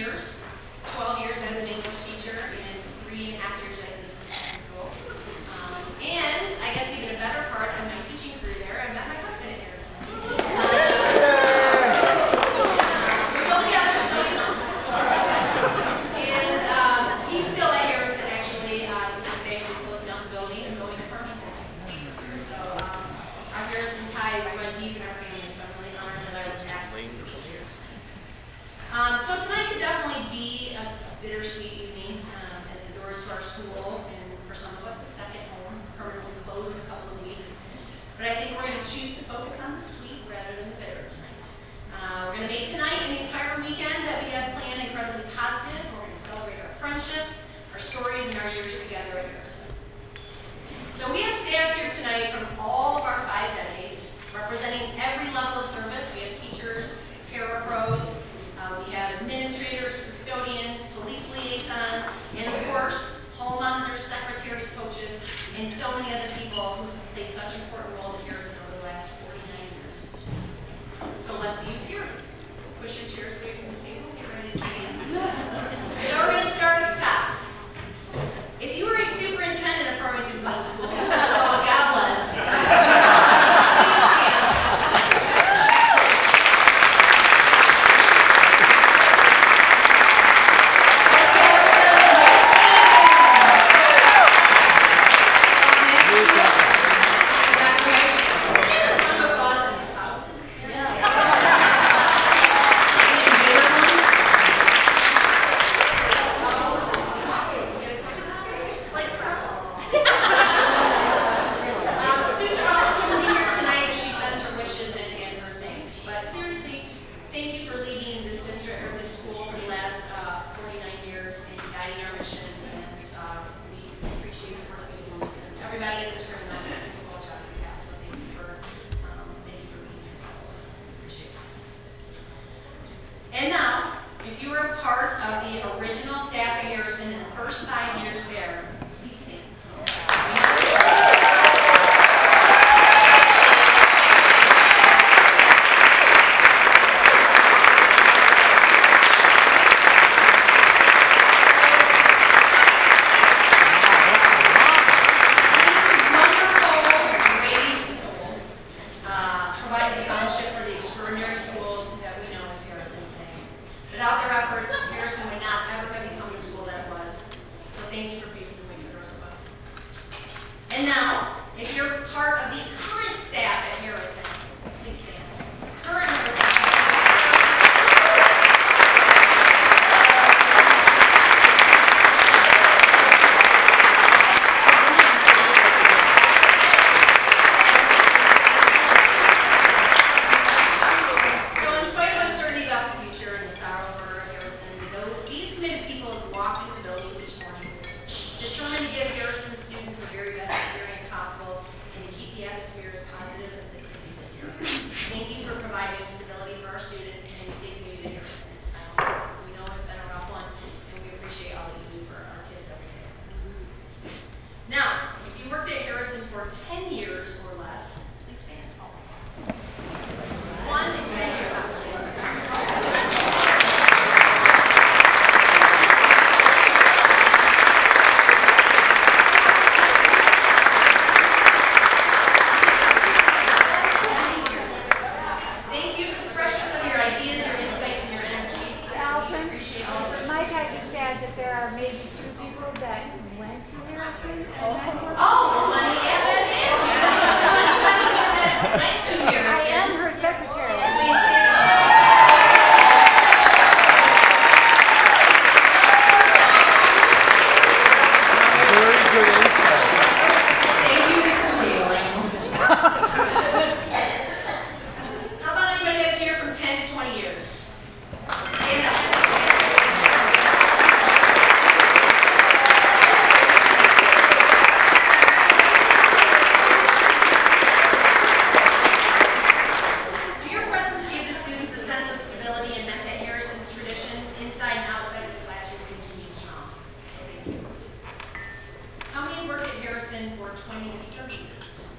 years, 12 years as an English teacher, and 3.5 years as an assistant principal. And I guess even a better part of my teaching career there, I met my husband at Harrison. We're still together, so you know. And he's still at Harrison, actually, to this day. We're closing down the building and going to Farmington High School this year. So our Harrison ties run deep in our family, so I'm really honored that I was asked to speak here tonight. So tonight could definitely be a bittersweet evening as the doors to our school, and for some of us, a second home, permanently closed in a couple of weeks. But I think we're going to choose to focus on the sweet rather than the bitter tonight. We're going to make tonight and the entire weekend that we have planned incredibly positive. We're going to celebrate our friendships, our stories, and our years together at Harrison. So we have staff here tonight from all of our 5 decades, representing every level of service. We have teachers, parapros, we have administrators, custodians, police liaisons, and of course, hall monitors, secretaries, coaches, and so many other people who have played such important roles at Harrison over the last 49 years. So let's use here. Push your chairs away from the table, get ready to stand. So we're going to start at the top. If you were a superintendent of Farmington Public Schools, first of all, God bless. Please stand. For 20 to 30 years.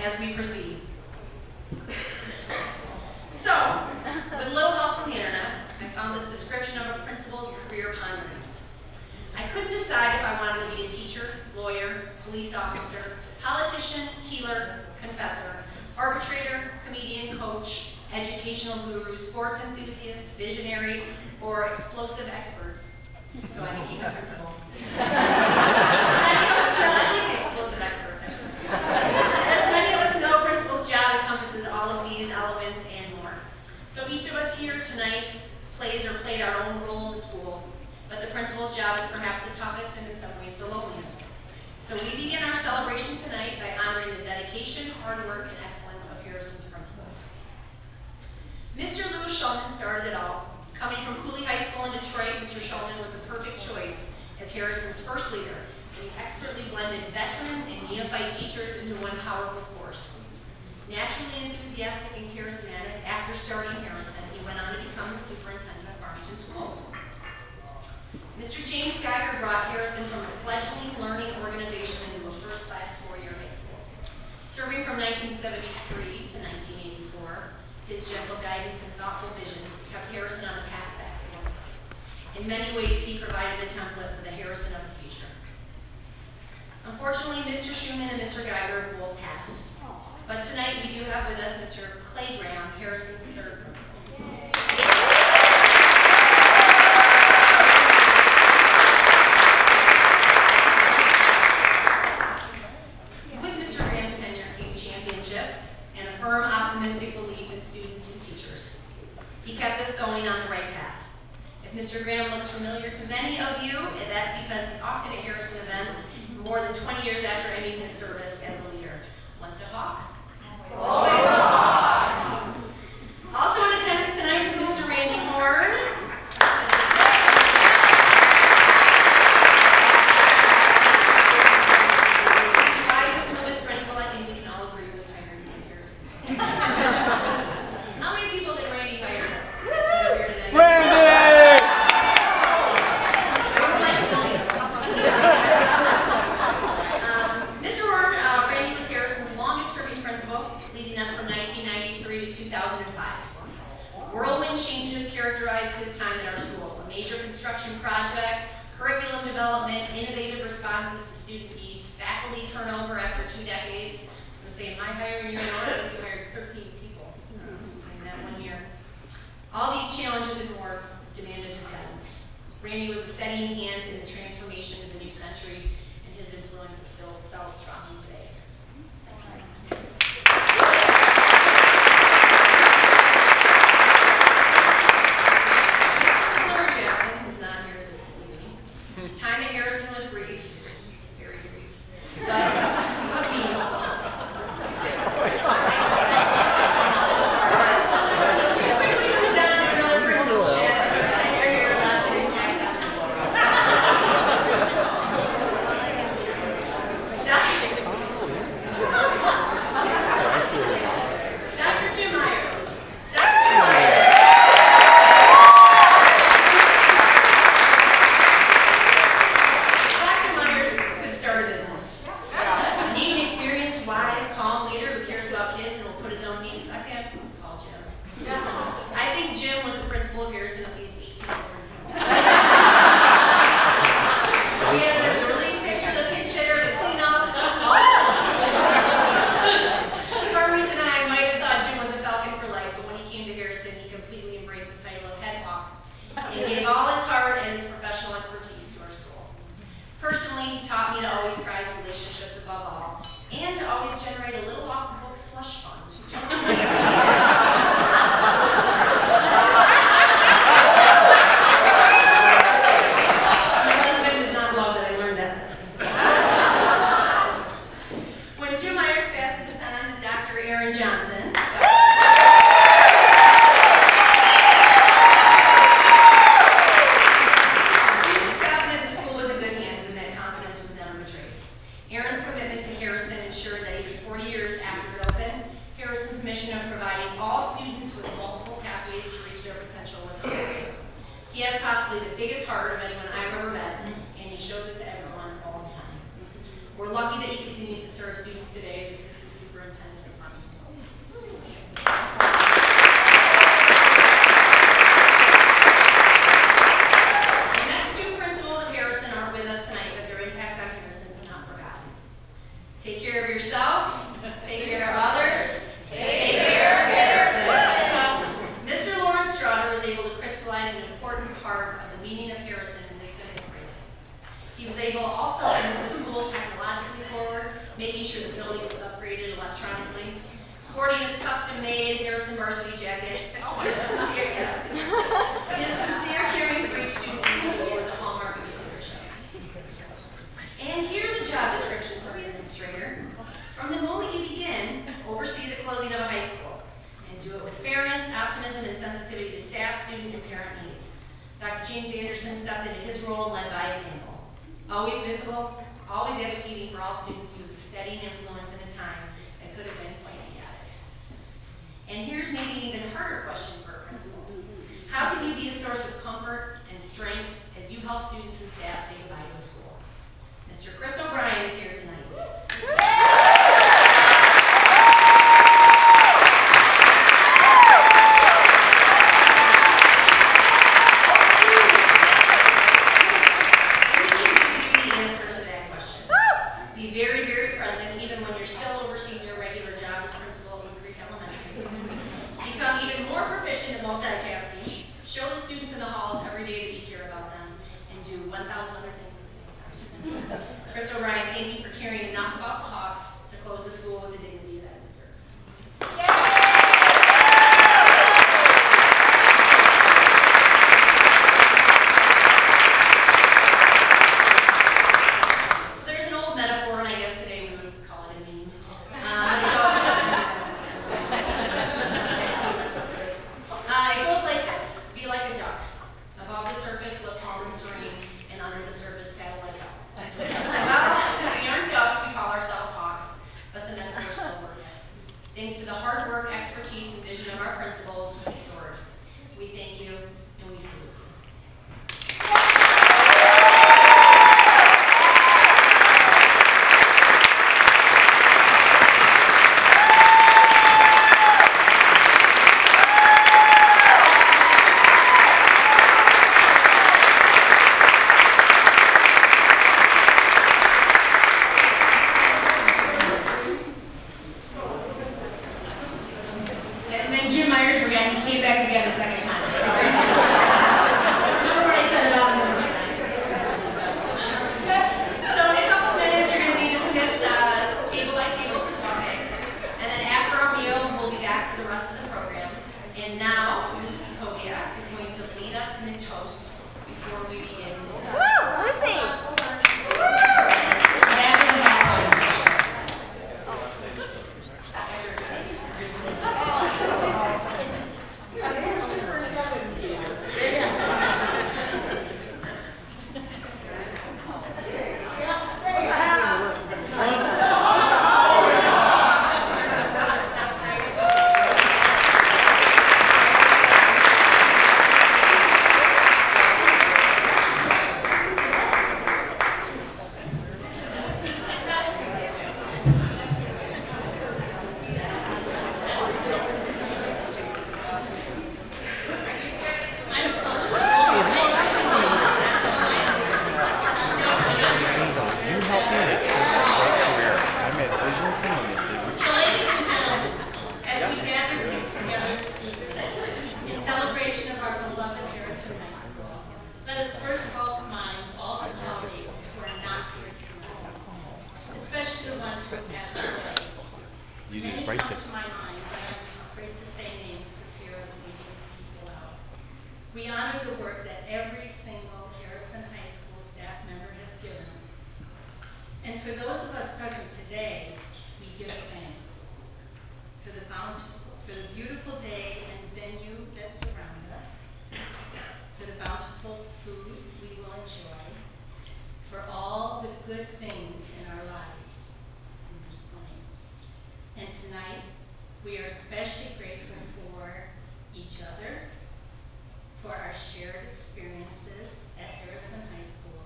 as we proceed. So, with little help from the internet, I found this description of a principal's career ponderings. I couldn't decide if I wanted to be a teacher, lawyer, police officer, politician, healer, confessor, arbitrator, comedian, coach, educational guru, sports enthusiast, visionary, or explosive expert. So I became a principal. I think the explosive expert. As many of us know, principal's job encompasses all of these elements and more. So each of us here tonight plays or played our own role in the school, but the principal's job is perhaps the toughest and in some ways the loneliest. So we begin our celebration tonight by honoring the dedication, hard work, and excellence of Harrison's principals. Mr. Louis Shulman started it all. Coming from Cooley High School in Detroit, Mr. Shulman was the perfect choice as Harrison's first leader, and he expertly blended veteran and neophyte teachers into one powerful force. Naturally enthusiastic and charismatic, after starting Harrison, he went on to become the superintendent of Farmington Schools. Mr. James Geiger brought Harrison from a fledgling learning organization into a first-class four-year high school. Serving from 1973 to 1984, his gentle guidance and thoughtful vision kept Harrison on a path of excellence. In many ways, he provided the template for the Harrison of the future. Unfortunately, Mr. Schumann and Mr. Geiger both passed. But tonight, we do have with us Mr. Clay Graham, Harrison's third principal. With Mr. Graham's tenure came championships and a firm, optimistic belief in students and teachers. He kept us going on the right path. If Mr. Graham looks familiar to many of you, that's because he's often at Harrison events more than 20 years after ending his service as a leader. Once a Hawk. Always a Hawk. Also in attendance tonight is Mr. Randy Horn. The wisest newest principal, I think we can all agree, was hired in Harrison. How many people did Randy hire that are here tonight? Randy! They were like millions. Mr. Horn, Randy was Harrison's longest-serving principal, leading us from 1993 to 2005. Whirlwind changes characterized his time at our school. A major construction project, curriculum development, innovative responses to student needs, faculty turnover after 2 decades. I was going to say, in my hiring year, I think we hired 13 people in that 1 year. All these challenges and more demanded his guidance. Randy was a steadying hand in the transformation of the new century, and his influence is still felt strongly today. Thank you. Time at Harrison was brief, very brief, but meaningful. Quickly moved on to another principalship, tenure here left to impact Dr. Jim Myers. Dr. Jim Myers. I think Jim was the principal of Harrison at least 18 different times. We had an early picture, the pinch hitter, the cleanup, all of us. Farmington and I might have thought Jim was a Falcon for life, but when he came to Harrison, he completely embraced the title of head hawk and gave all his heart and his professional expertise to our school. Personally, he taught me to always prize relationships above all, and to always generate a little off-the-book slush fund, just in case he did. Johnson. He was confident the school was in good hands and that confidence was never betrayed. Aaron's commitment to Harrison ensured that even 40 years after it opened, Harrison's mission of providing all students with multiple pathways to reach their potential was upheld. He has possibly the biggest heart of anyone I've ever met, and he showed it to everyone all the time. We're lucky that he continues to serve students today as Assistant Superintendent of Farmington Public Schools. The next two principals of Harrison aren't with us tonight, but their impact on Harrison is not forgotten. Take care of yourself, take care of others, take care of Harrison. Mr. Lawrence Straughter was able to crystallize an important part of the meaning of Harrison in this simple phrase. He was able also to move the school technologically forward, making sure the building was upgraded electronically, sporting his custom-made Harrison varsity jacket. His sincere, his sincere caring for each student in the school was a hallmark of his leadership. And here's a job description for your administrator. From the moment you begin, oversee the closing of a high school, and do it with fairness, optimism, and sensitivity to staff, student, and parent needs. Dr. James Anderson stepped into his role and led by example. Always visible, always advocating for all students, he was a steadying influence in a time that could have been quite chaotic. And here's maybe an even harder question for a principal. How can you be a source of comfort and strength as you help students and staff say goodbye to a school? Mr. Chris O'Brien is here tonight. Chris O'Brien, thank you for caring enough about the Hawks to close the school with the dignity that it deserves. So there's an old metaphor, and I guess today we would call it a meme. It goes like this: be like a duck. Above the surface, look calm and serene, and under the surface, paddle like hell. Well, we aren't ducks, we call ourselves hawks, but the metaphor still works. Thanks to the hard work, expertise, and vision of our principals, we soared. We thank you, and we salute you. We honor the work that every single Harrison High School staff member has given. And for those of us present today, we give thanks for the beautiful day and venue that surround us, for the bountiful food we will enjoy, for all the good things in our lives. And there's plenty. And tonight, we are especially grateful for each other, for our shared experiences at Harrison High School,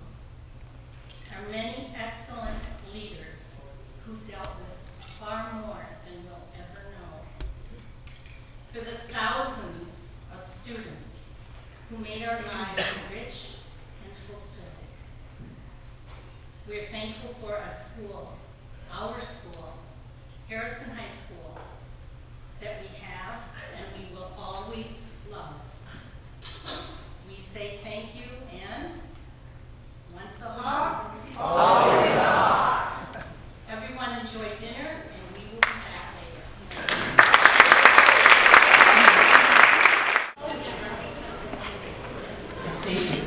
are many excellent leaders who dealt with far more than we'll ever know. For the thousands of students who made our lives rich and fulfilled. We're thankful for a school, our school, Harrison High School, that we have and we will always love. We say thank you and once a hawk, always a hawk. Everyone enjoy dinner and we will be back later. Thank you.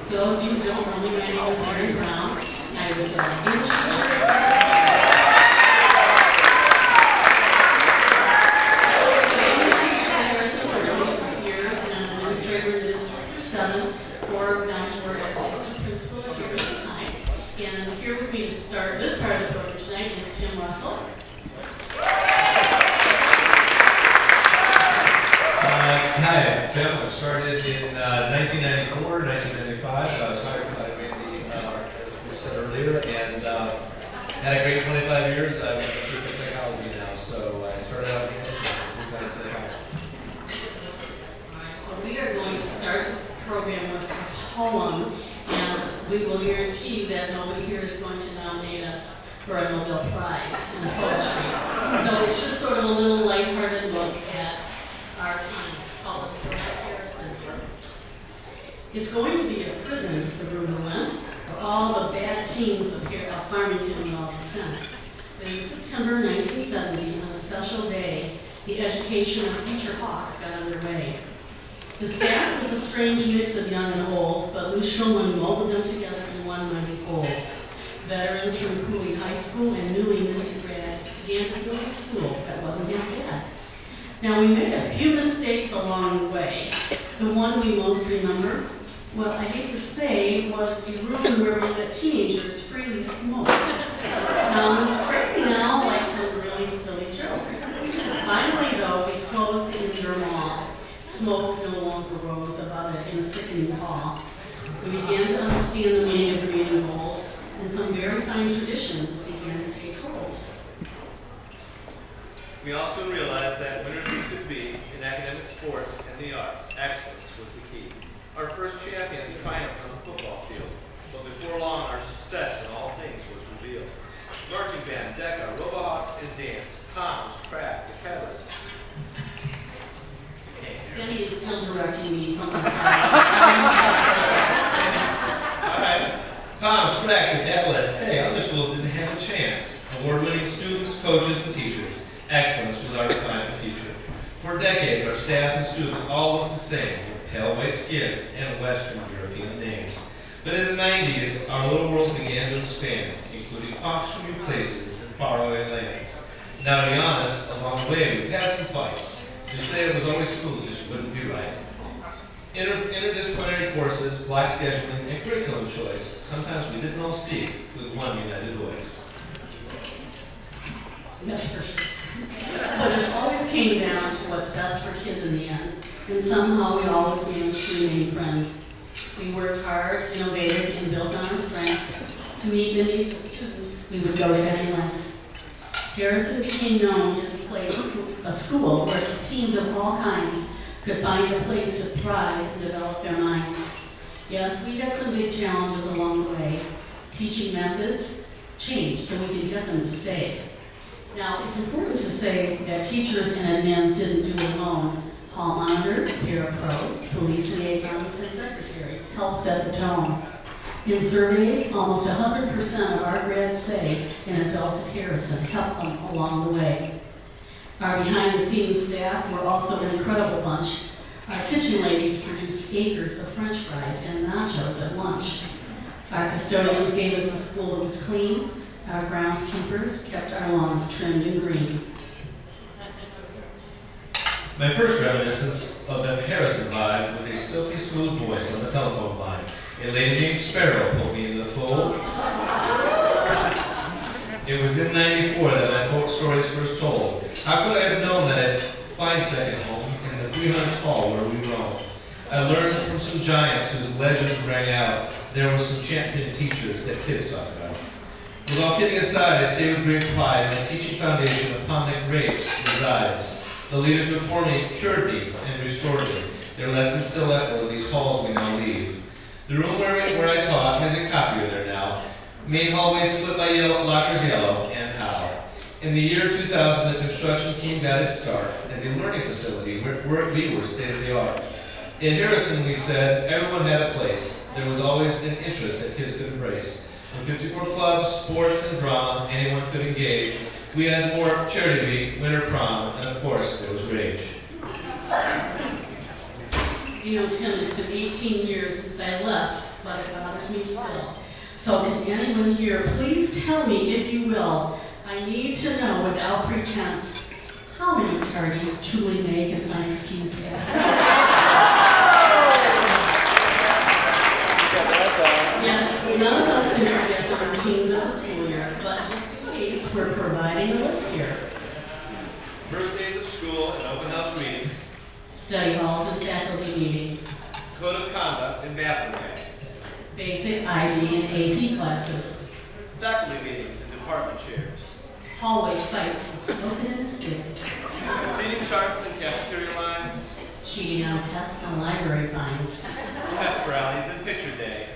For those of you who don't know me, my name is Mary Brown. I was an English teacher. And here with me to start this part of the program tonight is Tim Russell. Hi, I'm Tim. I started in 1994, 1995. I was hired by Randy, as we said earlier, and had a great 25 years. I'm in teaching psychology now, so I started out in psychology. So we are going to start the program with a poem. And we will guarantee that nobody here is going to nominate us for a Nobel Prize in poetry. So it's just sort of a little lighthearted look at our time. Called Let's Go Back Harrison. It's going to be a prison, the rumor went, for all the bad teens of Farmington and all descent. But in September 1970, on a special day, the education of future hawks got underway. The staff was a strange mix of young and old, but Lou Schulman molded them together in one mighty fold. Veterans from Cooley High School and newly minted grads began to build a school that wasn't half bad. Now, we made a few mistakes along the way. The one we most remember, well, I hate to say, was a room where we let teenagers freely smoke. Sounds crazy now, like some really silly joke. Finally, though, we closed the indoor mall. Smoke no longer rose above it in a sickening pall. We began to understand the meaning of green and gold, and some very fine traditions began to take hold. We also realized that winners we could be in academic sports and the arts, excellence was the key. Our first champions triumphed on the football field, but before long our success in all things was revealed. Marching band, DECA, Robohawks, and dance, comms, track, the catalyst. Denny is still directing me from the side. Alright. Comms, track, the catalyst. Hey, other schools didn't have a chance. Award-winning students, coaches, and teachers. Excellence was our defining feature. For decades, our staff and students all looked the same, with pale white skin and Western European names. But in the 90s, our little world began to expand, including hawks from new places and faraway lands. Now, to be honest, along the way, we've had some fights. To say it was always school just wouldn't be right. Interdisciplinary courses, block scheduling, and curriculum choice, sometimes we didn't all speak with one united voice. That's for sure. But it always came down to what's best for kids in the end, and somehow we always managed to remain friends. We worked hard, innovated, and built on our strengths. To meet the needs of students, we would go to any lengths. Harrison became known as a school where teens of all kinds could find a place to thrive and develop their minds. Yes, we had some big challenges along the way. Teaching methods changed so we could get them to stay. Now, it's important to say that teachers and admins didn't do it alone. Hall monitors, parapros, police liaisons, and secretaries helped set the tone. In surveys, almost 100% of our grads say an adult at Harrison helped them along the way. Our behind-the-scenes staff were also an incredible bunch. Our kitchen ladies produced acres of French fries and nachos at lunch. Our custodians gave us a school that was clean. Our groundskeepers kept our lawns trimmed and green. My first reminiscence of the Harrison vibe was a silky smooth voice on the telephone line. A lady named Sparrow pulled me into the fold. It was in '94 that my folk stories first told. How could I have known that I'd find second home in the 300 hall where we roam? I learned from some giants whose legends rang out. There were some champion teachers that kids talk about. With all kidding aside, I say with great pride, my teaching foundation upon the greats resides. The leaders before me cured me and restored me. Their lessons still echo in these halls we now leave. The room where I taught has a copier there now. Main hallway split by lockers yellow, and how. In the year 2000, the construction team got its start as a learning facility where we were state-of-the-art. In Harrison, we said everyone had a place. There was always an interest that kids could embrace. With 54 clubs, sports, and drama, anyone could engage. We had more charity week, winter prom, and of course, there was rage. You know, Tim, it's been 18 years since I left, but it bothers me still. So can anyone here please tell me, if you will, I need to know without pretense, how many tardies truly make an unexcused absence? Yes, none of us can forget the routines of the school year, but just in case, we're providing a list here. First days of school and open house meetings, Study halls and faculty meetings, code of conduct and bathroom pay, basic IB and AP classes, faculty meetings and department chairs, hallway fights and smoking in the students, seating charts and cafeteria lines, cheating on tests and library fines, pep rallies and picture day,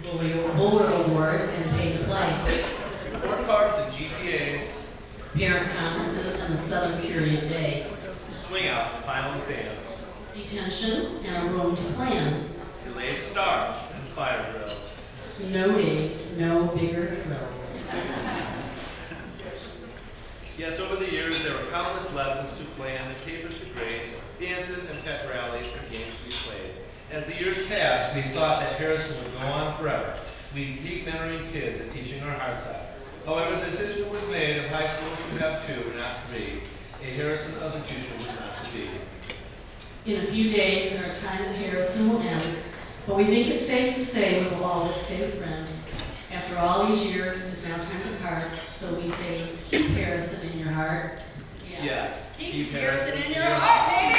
Buller Award and pay to play, report cards and GPAs, parent conferences and the Southern period day, swing out and final exams, detention and a room to plan, delayed starts and fire drills. snow days, no bigger thrills. Yes, over the years there were countless lessons to plan, papers to grade, dances and pep rallies and games to be played. As the years passed, we thought that Harrison would go on forever. We'd keep mentoring kids and teaching our hearts out. However, the decision was made of high schools to have 2 and not 3. A Harrison of the future was not to be. In a few days, our time at Harrison will end, but we think it's safe to say we will always stay friends. After all these years, it's now time to part, so we say, keep Harrison in your heart. Yes, Keep Harrison in your heart, baby!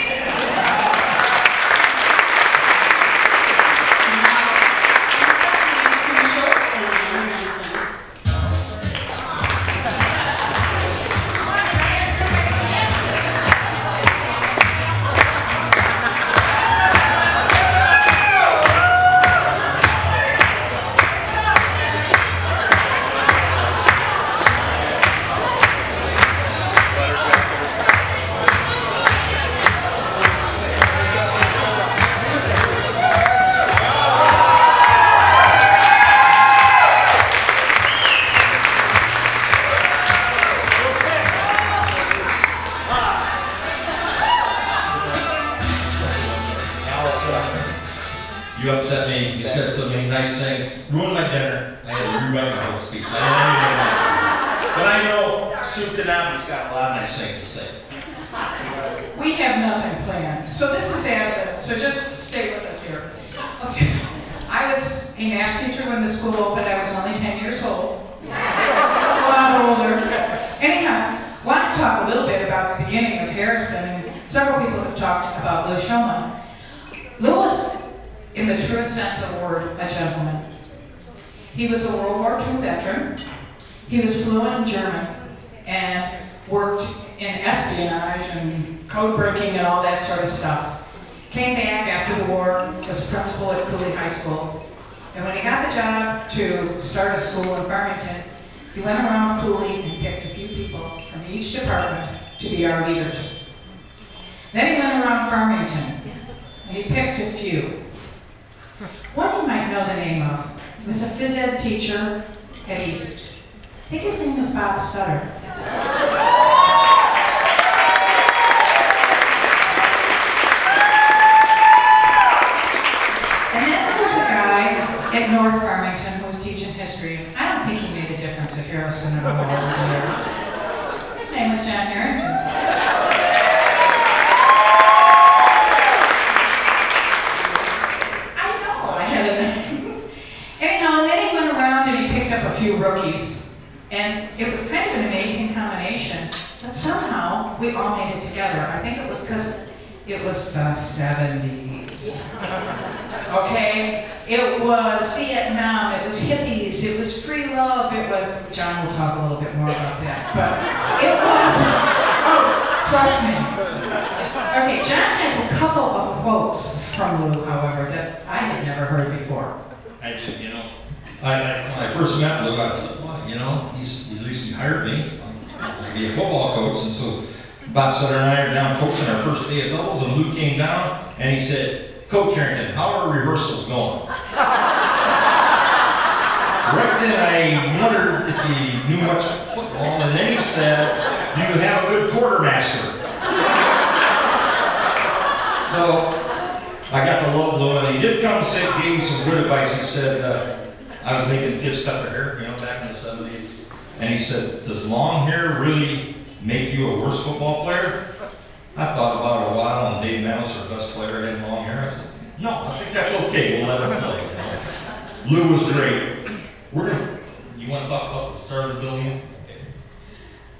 You upset me. You said so many nice things. Ruined my dinner. I had to rewrite my whole speech. I didn't even nice. But I know Sue Kanabi's got a lot of nice things to say. We have nothing planned. So this is ad-lib, so just stay with us here. Okay. I was a math teacher when the school opened. I was only 10 years old. I was a lot older. Anyhow, I want to talk a little bit about the beginning of Harrison. And several people have talked about Lou Schulman. Lou was, in the truest sense of the word, a gentleman. He was a World War II veteran. He was fluent in German and worked in espionage and code breaking and all that sort of stuff. Came back after the war, was a principal at Cooley High School. And when he got the job to start a school in Farmington, he went around Cooley and picked a few people from each department to be our leaders. Then he went around Farmington and he picked a few. One you might know the name of. He was a phys ed teacher at East. I think his name was Bob Sutter. And then there was a guy at North Farmington who was teaching history. I don't think he made a difference at Harrison in all the years. His name was John Harrington. A few rookies, and it was kind of an amazing combination, but somehow we all made it together. I think it was because It was the 70s. Okay? It was Vietnam, it was hippies, it was free love, it was, John will talk a little bit more about that, but it was, oh, trust me. Okay, John has a couple of quotes from Lou, however, that I had never heard before. I did, you know. When I first met Lou, I thought, well, you know, at least he hired me to be a football coach, and so Bob Sutter and I are down coaching our first day of doubles, and Lou came down, and he said, Coach Harrington, how are rehearsals going? Right then I wondered if he knew much football, and then he said, do you have a good quartermaster? So I got to love Lou, and he did come and say, gave me some good advice. He said, I was making kids cut their hair, you know, back in the 70s. And he said, does long hair really make you a worse football player? I thought about it a while, and Dave Manos, our best player, had long hair. I said, no, I think that's okay, we'll let him play. You know? Lou was great. You want to talk about the start of the building?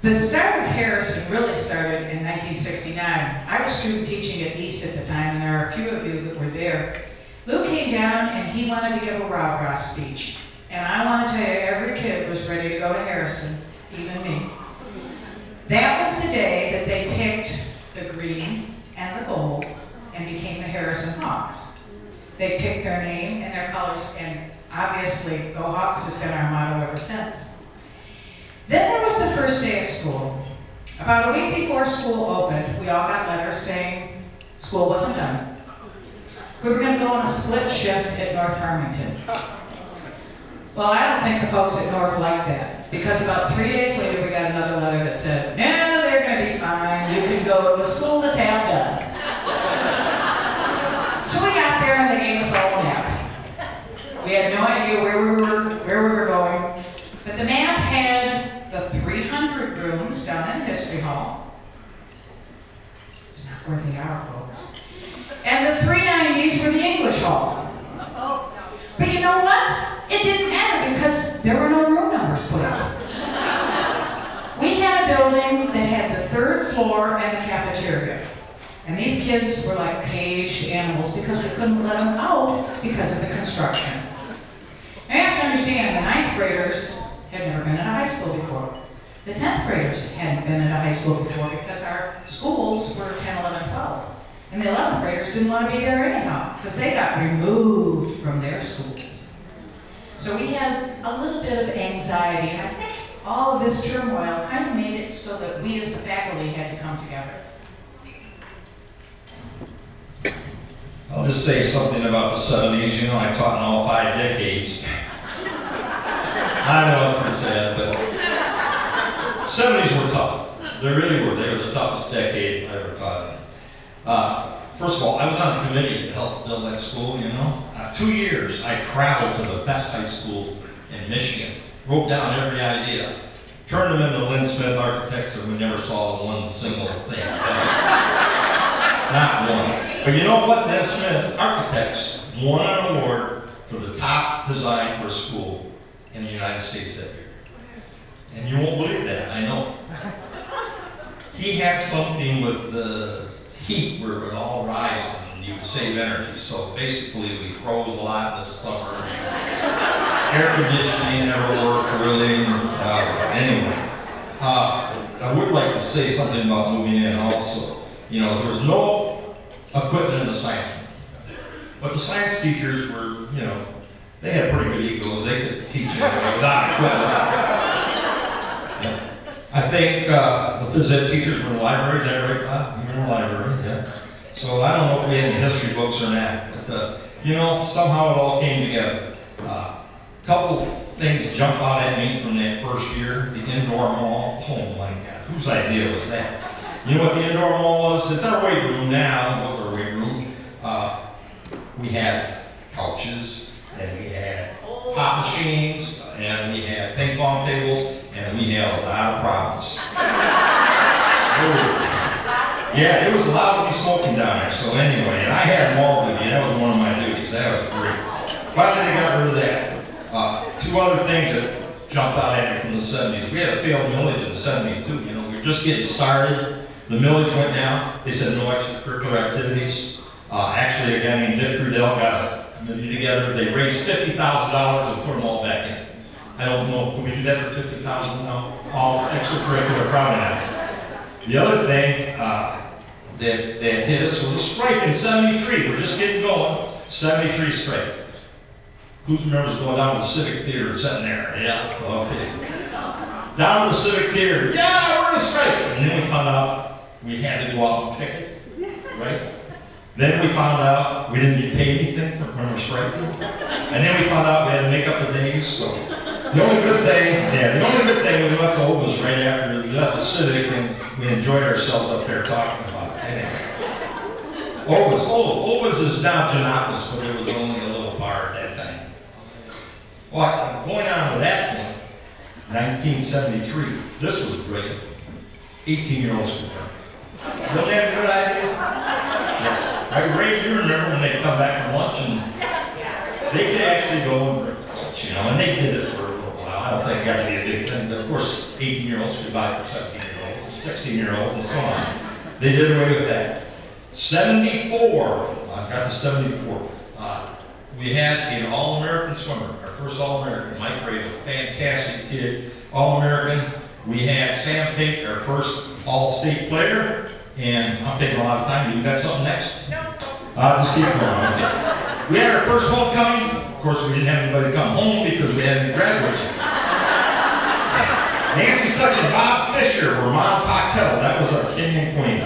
The start of Harrison really started in 1969. I was student teaching at East at the time, and there are a few of you that were there. Lou came down and he wanted to give a rah-rah speech. And I want to tell you, every kid was ready to go to Harrison, even me. That was the day that they picked the green and the gold and became the Harrison Hawks. They picked their name and their colors, and obviously, Go Hawks has been our motto ever since. Then there was the first day of school. About a week before school opened, we all got letters saying school wasn't done. We were going to go on a split shift at North Farmington. Well, I don't think the folks at North liked that, because about 3 days later we got another letter that said, no, they're going to be fine, you can go to a school that's half done. So we got there and they gave us all a map. We had no idea where we were going, but the map had the 300 rooms down in the History Hall. It's not where they are, folks. And the 390s were the English Hall. But you know what? It didn't matter because there were no room numbers put up. We had a building that had the 3rd floor and the cafeteria. And these kids were like caged animals because we couldn't let them out because of the construction. Now you have to understand, the 9th graders had never been in a high school before. The 10th graders hadn't been in a high school before because our schools were 10, 11, 12. And the 11th graders didn't want to be there anyhow because they got removed from their schools. So we had a little bit of anxiety, and I think all of this turmoil kind of made it so that we as the faculty had to come together. I'll just say something about the 70s. You know, I taught in all 5 decades. I know it's pretty sad, but 70s were tough. They really were. They were the toughest decade I ever taught in. First of all, I was on the committee to help build that school, you know. 2 years, I traveled to the best high schools in Michigan, wrote down every idea, turned them into Lynn Smith architects, and we never saw one single thing. Not one. But you know what? Lynn Smith architects won an award for the top design for a school in the United States that year. And you won't believe that, I know. He had something with the heat where it would all rise and you would save energy. So basically we froze a lot this summer. Air conditioning never worked really. Anyway, I would like to say something about moving in also. You know, there was no equipment in the science room. But the science teachers were, you know, they had pretty good egos. They could teach it without equipment. Yeah. I think the phys ed teachers were in the library. Is that right, Bob? You were in the library, yeah. So I don't know if we had any history books or not, but you know, somehow it all came together. Couple things jump out at me from that first year. The indoor mall. Oh my God, whose idea was that? You know what the indoor mall was? It's our weight room now. It was our weight room. We had couches, and we had pop machines, and we had ping pong tables, and we had a lot of problems. Yeah, it was allowed to be smoking down there. So anyway, and I had mall duty. That was one of my duties. That was great. Finally, they got rid of that. 2 other things that jumped out at me from the 70s. We had a failed millage in 72. You know, we were just getting started. The millage went down. They said no extracurricular activities. Actually, a guy named Dick Crudell got a committee together. They raised $50,000 and put them all back in. I don't know, can we do that for $50,000 now? All extracurricular, probably not. The other thing that hit us was a strike in '73. We're just getting going. '73 strike. Who remembers going down to the Civic Theater and sitting there? Yeah, okay. Down to the Civic Theater. Yeah, we're in a strike. And then we found out we had to go out and picket, right? Then we found out we didn't get paid anything for when we were striking. And then we found out we had to make up the days. So the only good thing we left over was right after we left the Civic and we enjoyed ourselves up there talking about it. Anyway. Ovis is now Janopoulos, but it was only a little bar at that time. Well, going on to that point, 1973, this was brilliant. 18-year-olds could work. Wasn't that a good idea? Yeah. Right, Ray, you remember when they come back from lunch and they could actually go and drink lunch, you know, and they did it for a little while. I don't think it got to be a big thing, but of course, 18-year-olds could buy for 17-year-olds, 16-years-olds, and so on. They did away with that. 74, I got to 74. We had an All-American swimmer, our first All-American, Mike Ray, a fantastic kid, All-American. We had Sam Pate, our first All-State player, and I'm taking a lot of time. You got something next? No. Just keep going, okay. We had our first homecoming. Of course, we didn't have anybody come home because we had any graduates. Nancy Such and Bob Fisher were Mom and Pa Kettle. That was our king and queen.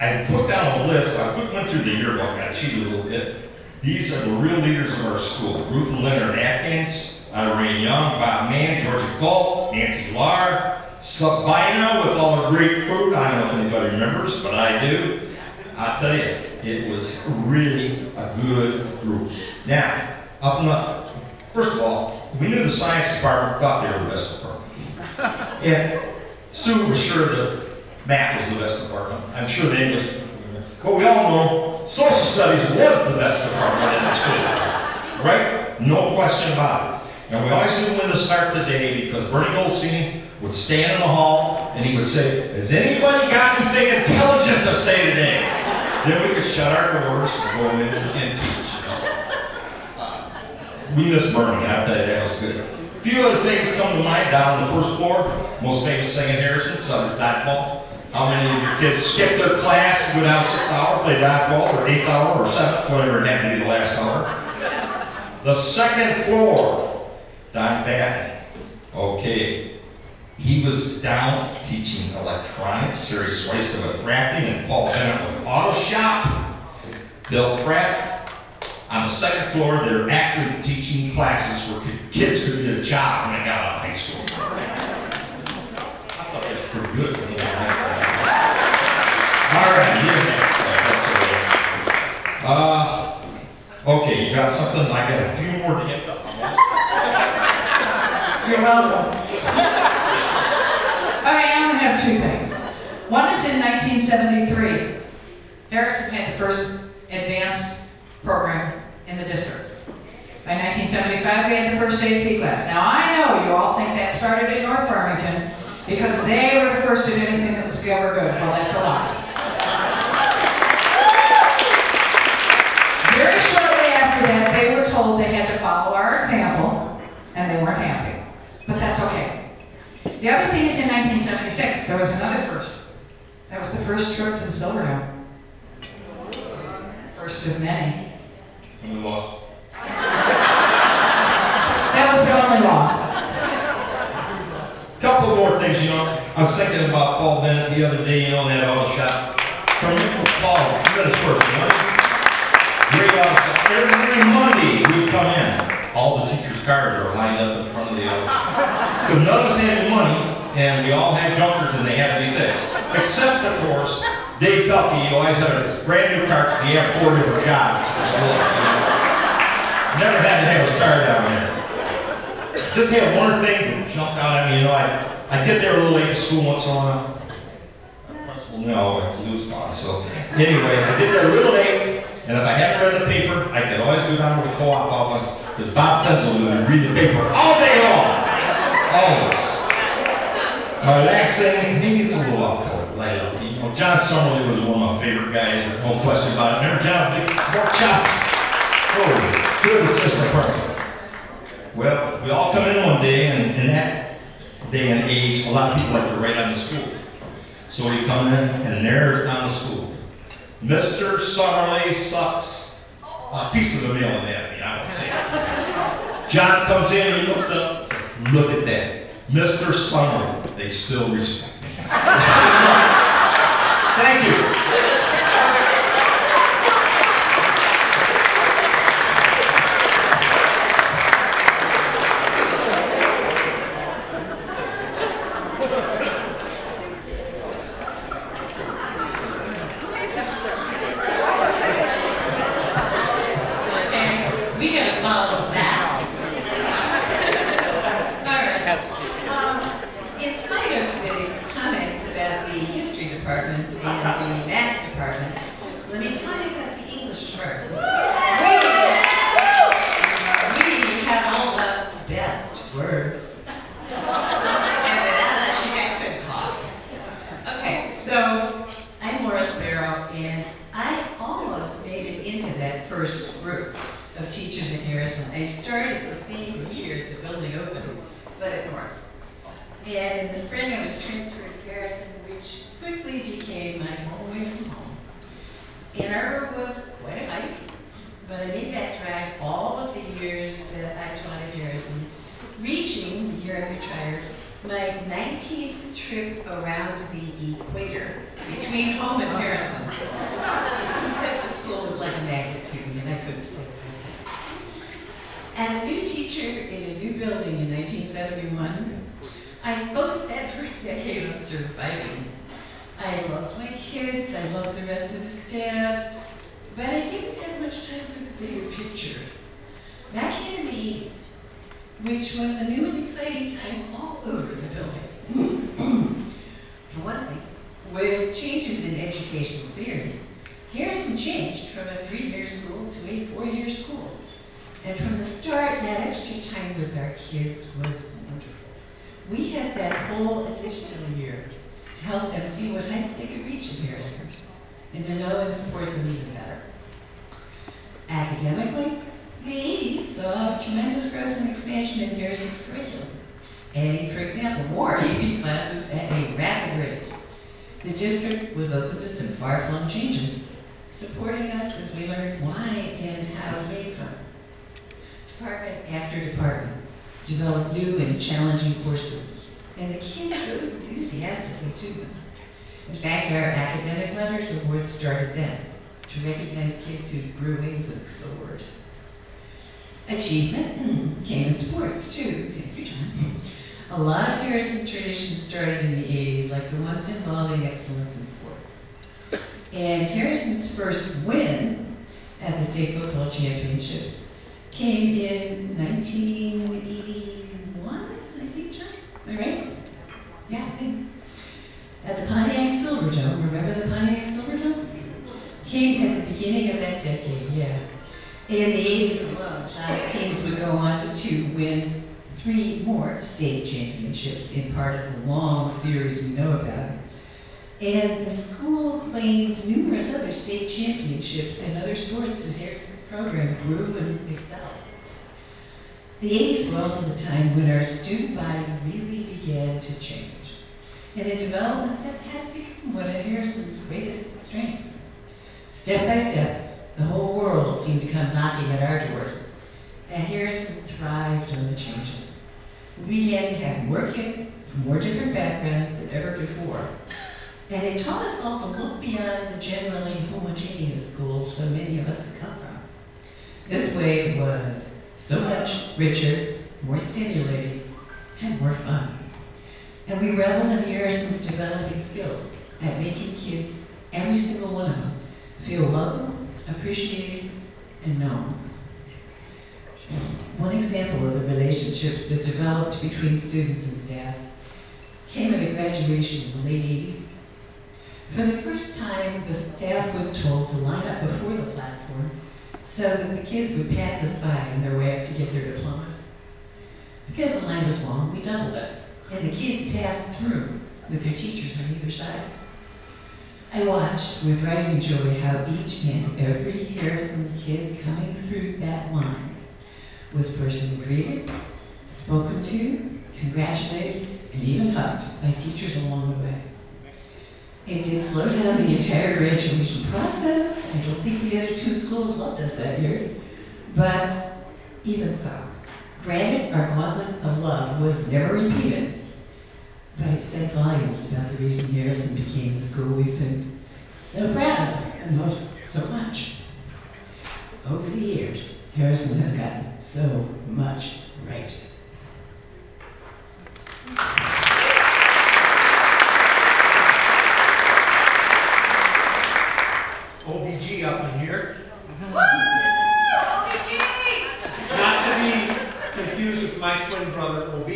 I put down a list. I went through the yearbook. I cheated a little bit. These are the real leaders of our school. Ruth and Leonard Atkins, Irene Young, Bob Mann, Georgia Galt, Nancy Lahr, Sabina with all her great food. I don't know if anybody remembers, but I do. I'll tell you, it was really a good group. Now, first of all, we knew the science department thought they were the best department. And Sue was sure that math was the best department. I'm sure the English, but we all know social studies was the best department in the school, right? No question about it. And we always knew when to start the day because Bernie Goldstein would stand in the hall and he would say, has anybody got anything intelligent to say today? Then we could shut our doors and go in and teach. We miss Bernie, I tell you, that was good. A few other things come to mind down on the first floor. Most famous thing in Harrison, Southern dodgeball. How many of your kids skip their class, go down 6 hours, play dodgeball, or 8th hour, or 7th, whatever it happened to be the last hour? The second floor, Don Patton. Okay, he was down teaching electronics, Sari Swiesta with drafting, and Paul Bennett with auto shop. Bill Pratt. On the second floor, they're actually teaching classes where kids could get a job when they got out of high school. I thought that was pretty good. All right, okay, you got something? I got a few more to end up. You're welcome. Okay, I only have two things. One is in 1973. Harrison had the first advanced program in the district. By 1975, we had the first AP class. Now, I know you all think that started in North Farmington because they were the first to do anything that was ever good. Well, that's a lie. Very shortly after that, they were told they had to follow our example, and they weren't happy. But that's okay. The other thing is in 1976, there was another first. That was the first trip to the Silverdome. First of many. And we lost. That was the only loss. Couple more things, you know. I was thinking about Paul Bennett the other day, you know, that auto shop. Tremendous Paul, tremendous person, right? Great auto shop. Every Monday we come in, all the teachers' cars are lined up in front of the auto shop. Because none of us had any money, and we all had junkers and they had to be fixed. Except, of course, Dave Ducky, he always had a brand new car because he had 4 different jobs. Never had to have his car down there. Just had one thing that jumped out at me, you know, I get there a little late to school once in a while. Well, no, I lose class. So anyway, I get there a little late, and if I hadn't read the paper, I could always go down to the co-op office because Bob Fenzel would read the paper all day long. Always. My last thing, maybe it's a little off color, light up. You know, John Summerly was one of my favorite guys, there's no question about it. Remember John, big pork chops? Oh, good assistant person. Well, we all come in one day, and in that day and age, a lot of people like to write on the school. So we come in, and there's on the school, Mr. Summerly sucks. A piece of the male anatomy, I would say. John comes in, he looks up, says, look at that. Mr. Summerly, they still respect me. Thank you. We gotta follow that. All right. In spite of the comments about the history department and the math department, let me tell you about the English department. We have all the best words. And without us, you guys couldn't talk. Okay, so I'm Laura Sparrow, and I almost made it into that first group of teachers in Harrison. I started the same year the building opened, but at North. And in the spring I was transferred to Harrison, which quickly became my home away from home. Ann Arbor was quite a hike, but I made that drive all of the years that I taught at Harrison, reaching, the year I retired, my 19th trip around the equator between home and Harrison. Because the school was like a magnet to me and I couldn't stay away. As a new teacher in a new building in 1971, I focused that first decade on surviving. I loved my kids, I loved the rest of the staff, but I didn't have much time for the bigger picture. That came in the 80s, which was a new and exciting time all over the building. For one thing, with changes in educational theory, Harrison changed from a 3-year school to a 4-year school. And from the start, that extra time with our kids was wonderful. We had that whole additional year to help them see what heights they could reach in Harrison, and to know and support them even better. Academically, the 80s saw tremendous growth and expansion in Harrison's curriculum, adding, for example, more AP classes at a rapid rate. The district was open to some far-flung changes, supporting us as we learned why and how to make them. Department after department developed new and challenging courses, and the kids rose enthusiastically to them. In fact, our academic letters award started then, to recognize kids who grew wings and soared. Achievement came in sports, too. Thank you, John. A lot of Harrison traditions started in the 80s, like the ones involving excellence in sports. And Harrison's first win at the state football championships came in 1981, I think, John? Am I right? Yeah, I think. At the Pontiac Silverdome. Remember the Pontiac Silverdome? Came at the beginning of that decade, yeah. In the 80s alone, John's teams would go on to win 3 more state championships in part of the long series we know about. And the school claimed numerous other state championships in other sports as Harrison's program grew and excelled. The 80s were also the time when our student body really began to change, and a development that has become one of Harrison's greatest strengths. Step by step, the whole world seemed to come knocking at our doors, and Harrison thrived on the changes. We began to have more kids from more different backgrounds than ever before. And it taught us all to look beyond the generally homogeneous schools so many of us had come from. This way it was so much richer, more stimulating, and more fun. And we reveled in Harrison's developing skills at making kids, every single one of them, feel welcome, appreciated, and known. One example of the relationships that developed between students and staff came at a graduation in the late 80s. For the first time, the staff was told to line up before the platform so that the kids would pass us by on their way up to get their diplomas. Because the line was long, we doubled it. and the kids passed through with their teachers on either side. I watched with rising joy how each and every Harrison kid coming through that line was personally greeted, spoken to, congratulated, and even hugged by teachers along the way. It did slow down the entire graduation process. I don't think the other two schools loved us that year, but even so, granted, our gauntlet of love was never repeated, but it said volumes about the reason Harrison became the school we've been so proud of and loved so much. Over the years, Harrison has gotten so much right. OBG up in here. Woo! OBG! Not to be confused with my twin brother, OB.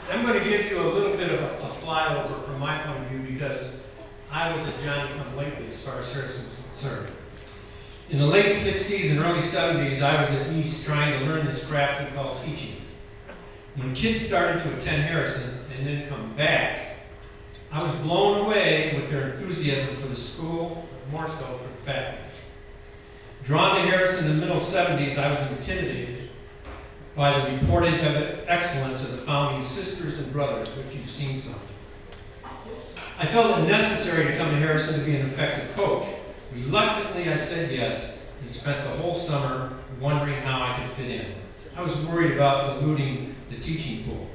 I'm going to give you a little bit of a flyover from my point of view because I was a Johnny-come-lately as far as Harrison was concerned. In the late 60s and early 70s, I was at East trying to learn this craft we call teaching. When kids started to attend Harrison and then come back, I was blown away with their enthusiasm for the school, but more so for the faculty. Drawn to Harrison in the middle 70s, I was intimidated by the reported excellence of the founding sisters and brothers, which you've seen some. I felt it necessary to come to Harrison to be an effective coach. Reluctantly, I said yes and spent the whole summer wondering how I could fit in. I was worried about diluting the teaching pool.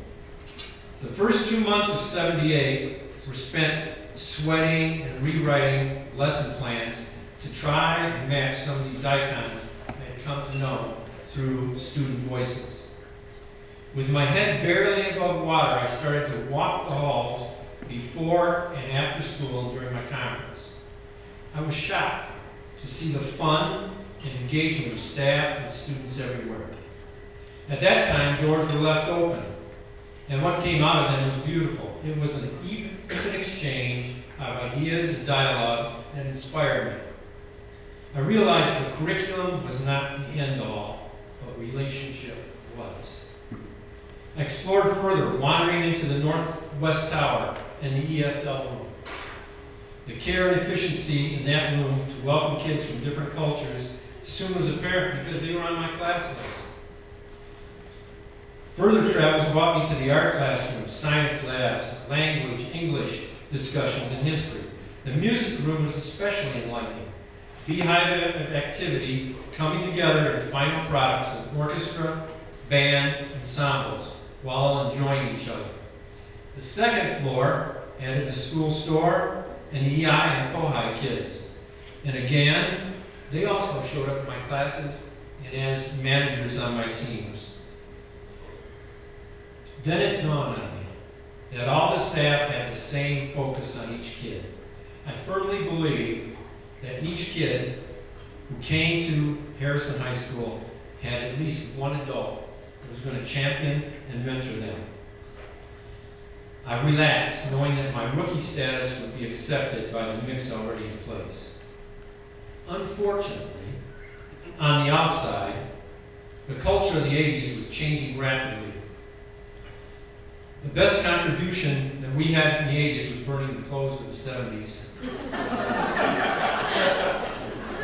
The first 2 months of '78 were spent sweating and rewriting lesson plans to try and match some of these icons I had come to know through student voices. With my head barely above water, I started to walk the halls before and after school during my conference. I was shocked to see the fun and engagement of staff and students everywhere. At that time, doors were left open, and what came out of them was beautiful. It was an even exchange of ideas and dialogue that inspired me. I realized the curriculum was not the end-all, but relationship was. I explored further, wandering into the Northwest Tower and the ESL room. The care and efficiency in that room to welcome kids from different cultures soon was apparent because they were on my class list. Further travels brought me to the art classroom, science labs, language, English discussions, and history. The music room was especially enlightening. Beehive of activity coming together in final products of orchestra, band, ensembles, while all enjoying each other. The second floor added the school store and the EI and POHI kids. And again, they also showed up in my classes and as managers on my teams. Then it dawned on me that all the staff had the same focus on each kid. I firmly believe that each kid who came to Harrison High School had at least one adult who was going to champion and mentor them. I relaxed, knowing that my rookie status would be accepted by the mix already in place. Unfortunately, on the outside, the culture of the 80s was changing rapidly. The best contribution that we had in the 80s was burning the clothes of the 70s.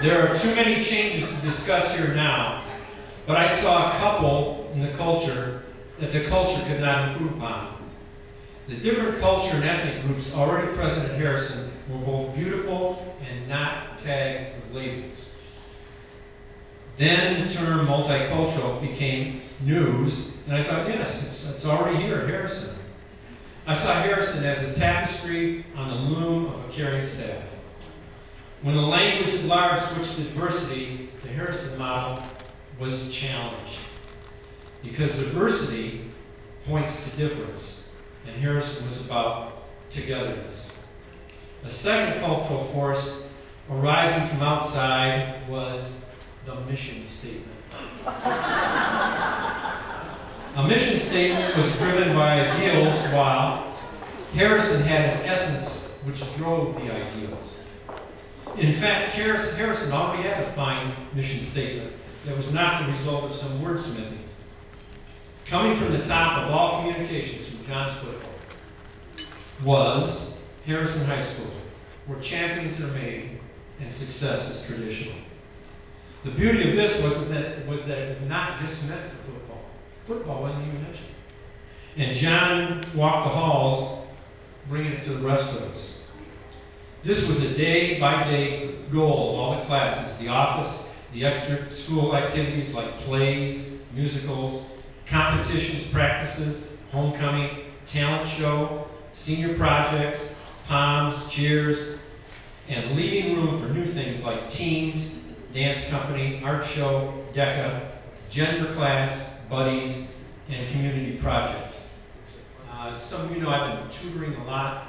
There are too many changes to discuss here now, but I saw a couple in the culture that the culture could not improve upon. The different culture and ethnic groups already present at Harrison were both beautiful and not tagged with labels. Then the term multicultural became news, and I thought, yes, it's already here at Harrison. I saw Harrison as a tapestry on the loom of a caring staff. When the language at large switched to diversity, the Harrison model was challenged. Because diversity points to difference, and Harrison was about togetherness. A second cultural force arising from outside was the mission statement. A mission statement was driven by ideals, while Harrison had an essence which drove the ideals. In fact, Harrison already had a fine mission statement that was not the result of some wordsmithing. Coming from the top of all communications from John's football was Harrison High School, where champions are made and success is traditional. The beauty of this was that it was not just meant for football. Football wasn't even mentioned. And John walked the halls, bringing it to the rest of us. This was a day-by-day goal of all the classes, the office, the extra school activities like plays, musicals, competitions, practices, homecoming, talent show, senior projects, poms, cheers, and leaving room for new things like teams, dance company, art show, DECA, gender class, buddies, and community projects. Some of you know I've been tutoring a lot,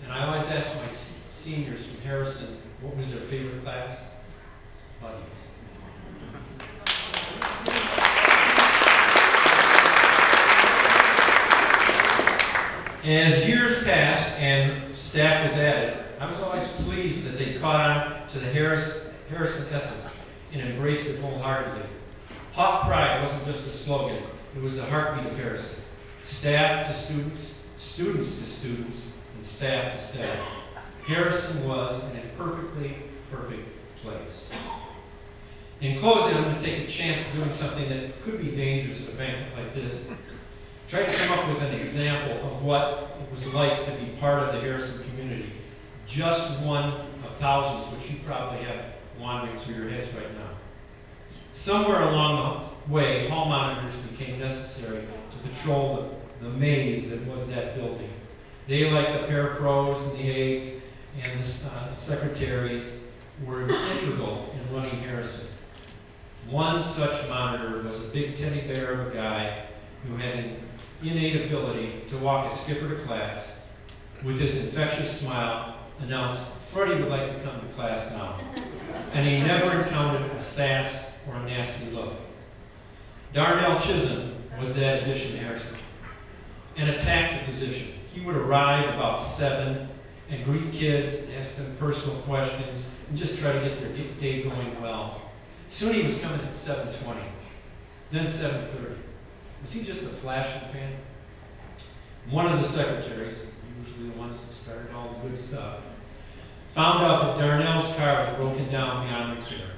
and I always ask my seniors from Harrison what was their favorite class? Buddies. As years passed and staff was added, I was always pleased that they caught on to the Harrison essence and embraced it wholeheartedly. Hawk Pride wasn't just a slogan, it was the heartbeat of Harrison. Staff to students, students to students, and staff to staff. Harrison was an imperfectly perfect place. In closing, I'm going to take a chance of doing something that could be dangerous at a banquet like this. Try to come up with an example of what it was like to be part of the Harrison community. Just one of thousands, which you probably have wandering through your heads right now. Somewhere along the way, hall monitors became necessary to patrol the maze that was that building. They, like the parapros and the aides and the secretaries, were integral in running Harrison. One such monitor was a big teddy bear of a guy who had an innate ability to walk a skipper to class, with his infectious smile, announced, "Freddie would like to come to class now." And he never encountered a sass or a nasty look. Darnell Chisholm was that addition to Harrison. And attacked the position. He would arrive about 7 and greet kids, ask them personal questions, and just try to get their day going well. Soon he was coming at 7:20, then 7:30. Was he just a flash in the pan? One of the secretaries, usually the ones that started all the good stuff, found out that Darnell's car was broken down beyond repair.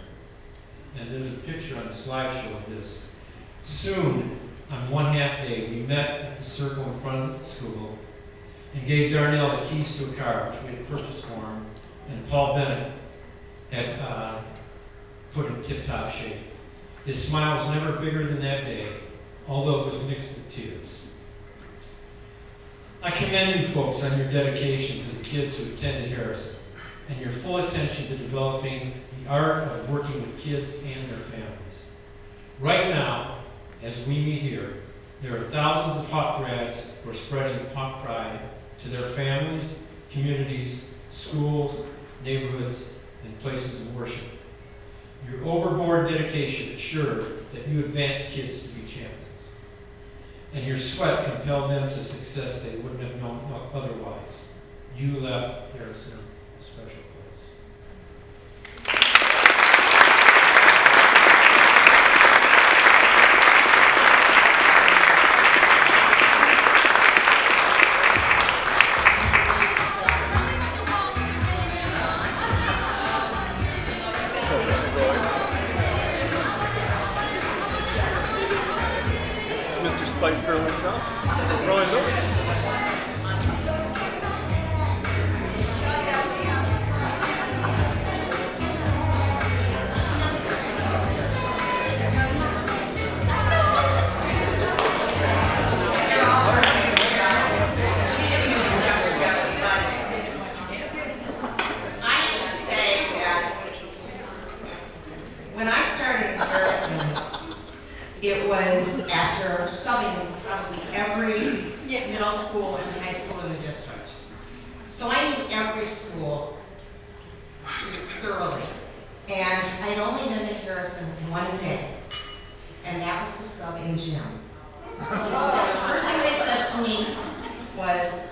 And there's a picture on the slideshow of this. Soon, on one half day, we met at the circle in front of the school and gave Darnell the keys to a car which we had purchased for him, and Paul Bennett had put in tip-top shape. His smile was never bigger than that day, although it was mixed with tears. I commend you folks on your dedication to the kids who attended Harrison and your full attention to developing the art of working with kids and their families. Right now, as we meet here, there are thousands of Hawk grads who are spreading Hawk Pride to their families, communities, schools, neighborhoods, and places of worship. Your overboard dedication ensured that you advanced kids to be champions. And your sweat compelled them to success they wouldn't have known otherwise. You left Harrison a special place. Mr. Spice Girl himself, Roy Miller. I have to say that when I started in Harrison, it was after subbing probably every middle school and high school in the district. So I knew every school thoroughly. And I'd only been to Harrison one day, and that was to sub in gym. And the first thing they said to me was,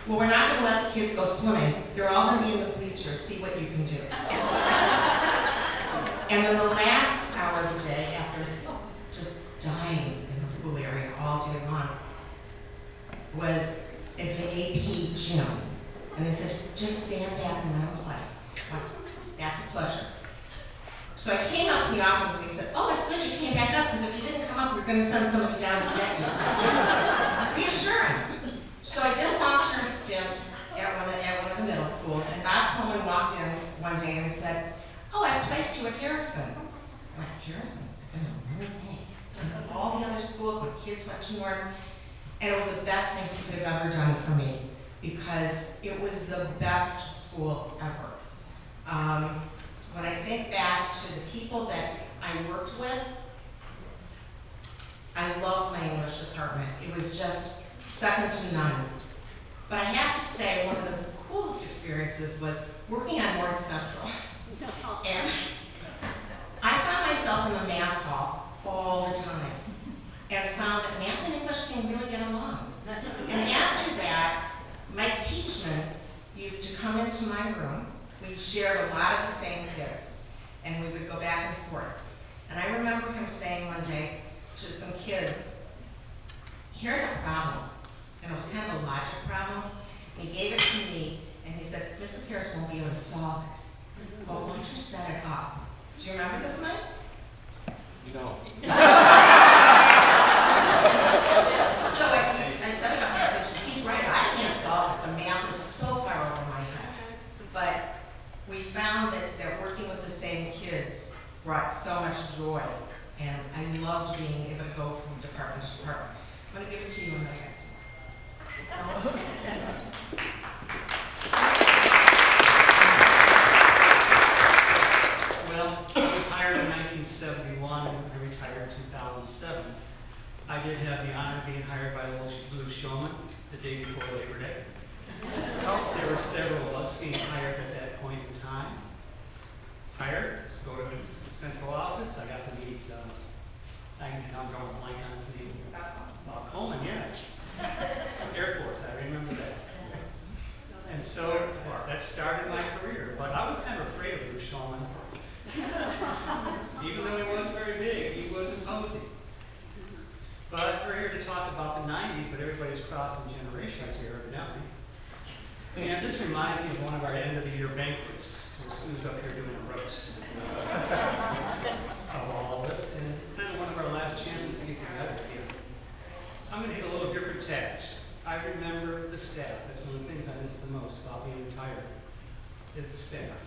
well, we're not going to let the kids go swimming. They're all going to be in the bleachers. See what you can do. And then the last hour of the day, after just dying in was at the AP gym. And they said, just stand back and let him play. Well, that's a pleasure. So I came up to the office and he said, oh, it's good you came back up, because if you didn't come up, we're going to send somebody down to get you. Reassuring. So I did a long-term stint at one of the middle schools, and Bob Coleman walked in one day and said, oh, I've placed you at Harrison. I went, Harrison? I've been there one day. And all the other schools, my kids went to Norton, and it was the best thing he could have ever done for me, because it was the best school ever. When I think back to the people that I worked with, I loved my English department. It was just second to none. But I have to say, one of the coolest experiences was working on North Central. And I found myself in the math hall all the time, and found that math and English can really get along. And after that, Mike Teachman used to come into my room. We shared a lot of the same kids, and we would go back and forth. And I remember him saying one day to some kids, here's a problem. And it was kind of a logic problem. And he gave it to me, and he said, Mrs. Harris won't be able to solve it. Well, why don't you set it up? Do you remember this, Mike? No. So I set it up, and I said, he's right, I can't solve it. The math is so far over my head. But we found that working with the same kids brought so much joy, and I loved being able to go from department to department. I'm going to give it to you in a minute. Well, I was hired in 1971 and I retired in 2007. I did have the honor of being hired by the Blue Showman the day before Labor Day. There were several of us being hired at that point in time. Hired, go to the central office. I got to meet, I'm drawing a blank on his name. Bob Coleman, yes. Air Force, I remember that. And so that started my career. But I was kind of afraid of Blue Showman. Even though he wasn't very big, he was imposing. But we're here to talk about the 90s, but everybody's crossing generations here, evidently. And this reminds me of one of our end-of-the-year banquets, where Sue's up here doing a roast of all of us, and kind of one of our last chances to get together again. I'm going to hit a little different tact. I remember the staff. That's one of the things I miss the most about being retired, is the staff.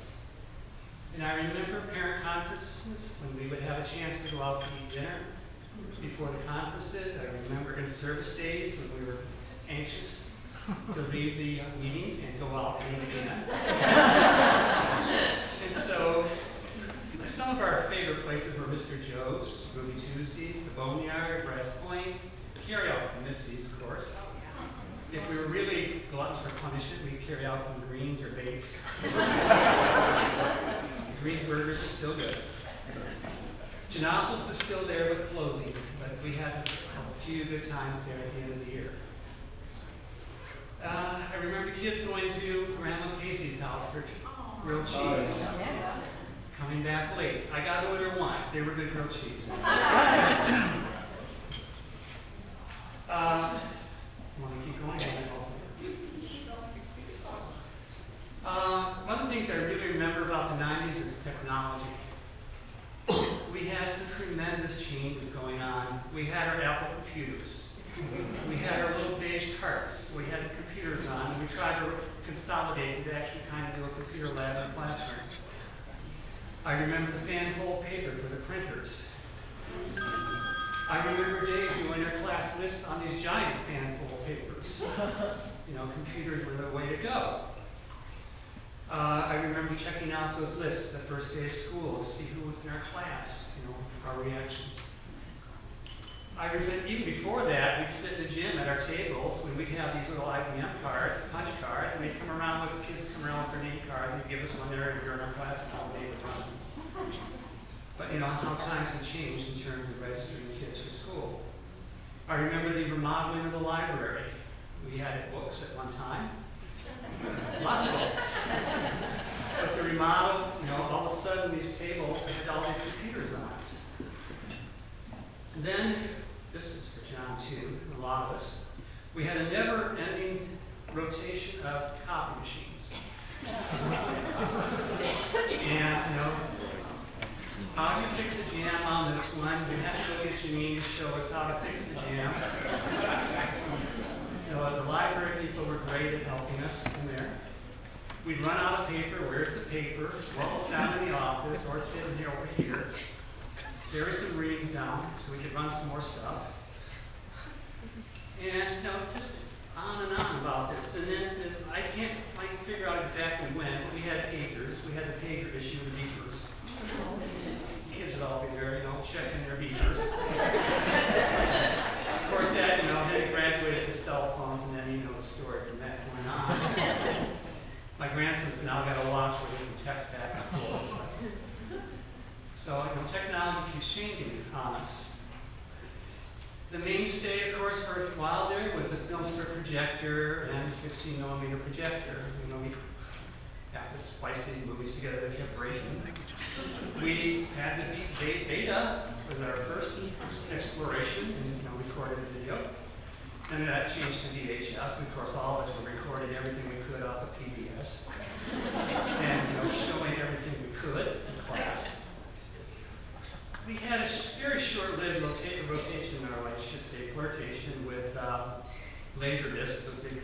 And I remember parent conferences, when we would have a chance to go out to eat dinner before the conferences. I remember in service days when we were anxious to leave the meetings and go out and eat again. And so some of our favorite places were Mr. Joe's, Ruby Tuesdays, the Boneyard, Brass Point, carry out from Missy's, of course. If we were really gluttons for punishment, we'd carry out from Greens or Bates. Greens burgers are still good. Giannopoulos is still there but closing, but we had a few good times there at the end of the year. I remember kids going to Grandma Casey's house for grilled cheese. Coming back late. I got over there once. They were good grilled cheese. Want to keep going? One of the things I really remember about the 90s is technology. We had some tremendous changes going on. We had our Apple computers. We had our little beige carts. We had the computers on, and we tried to consolidate it to actually kind of do a computer lab in the classroom. I remember the fan-fold paper for the printers. I remember Dave doing our class lists on these giant fan-fold papers. You know, computers were the way to go. I remember checking out those lists the first day of school to see who was in our class, you know, our reactions. I remember even before that, we'd sit in the gym at our tables when we'd have these little IBM cards, punch cards, and they'd come around with the kids would come around with their name cards and they'd give us one there during our class and all day would run. But you know, how times have changed in terms of registering kids for school. I remember the remodeling of the library. We had books at one time. Lots of books. But the remodel, you know, all of a sudden these tables had all these computers on it. And then, this is for John too, a lot of us, We had a never-ending rotation of copy machines. And, you know, how do you fix a jam on this one? We have to go get Janine to show us how to fix the jams. You know, the library people were great at helping us in there. We'd run out of paper. Where's the paper? Well, it's down in the office, or it's hidden here over here. There were some reams down, so we could run some more stuff. And, you know, just on and on about this. And then I can't figure out exactly when, but we had pagers. We had the pager issue with beepers. Kids would all be there, you know, checking their beepers. Of course, that, you know, then it graduated to cell phones, and then you know the story from that point on. My grandson's now got a watch where he can text back and forth. So, you know, technology keeps changing on us. The mainstay, of course, for a while there was a film strip projector and a 16mm projector. You know, we have to splice these movies together. They kept breaking. We had the Beta was our first exploration, and you know, recorded a video. Then that changed to VHS, and of course, all of us were recording everything we could off of PBS, and you know, showing everything we could in class. We had a very short-lived rotation, or I should say flirtation, with Laserdisc, the big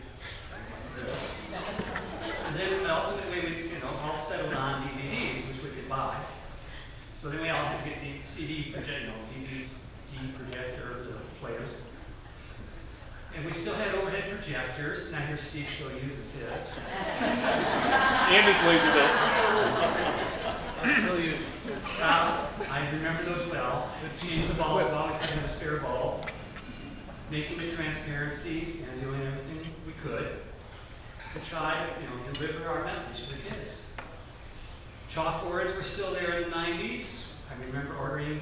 disc. And then ultimately we, you know, all settled on DVDs, which we could buy. So then we all had to get the CD projector, you know, DVD projector, the players. And we still had overhead projectors. Now here Steve still uses his. And his Laserdisc. I still use it. I remember those well. Changing the bulbs, always had to have a spare bulb. Making the transparencies and doing everything we could to try to, you know, deliver our message to the kids. Chalkboards were still there in the 90s. I remember ordering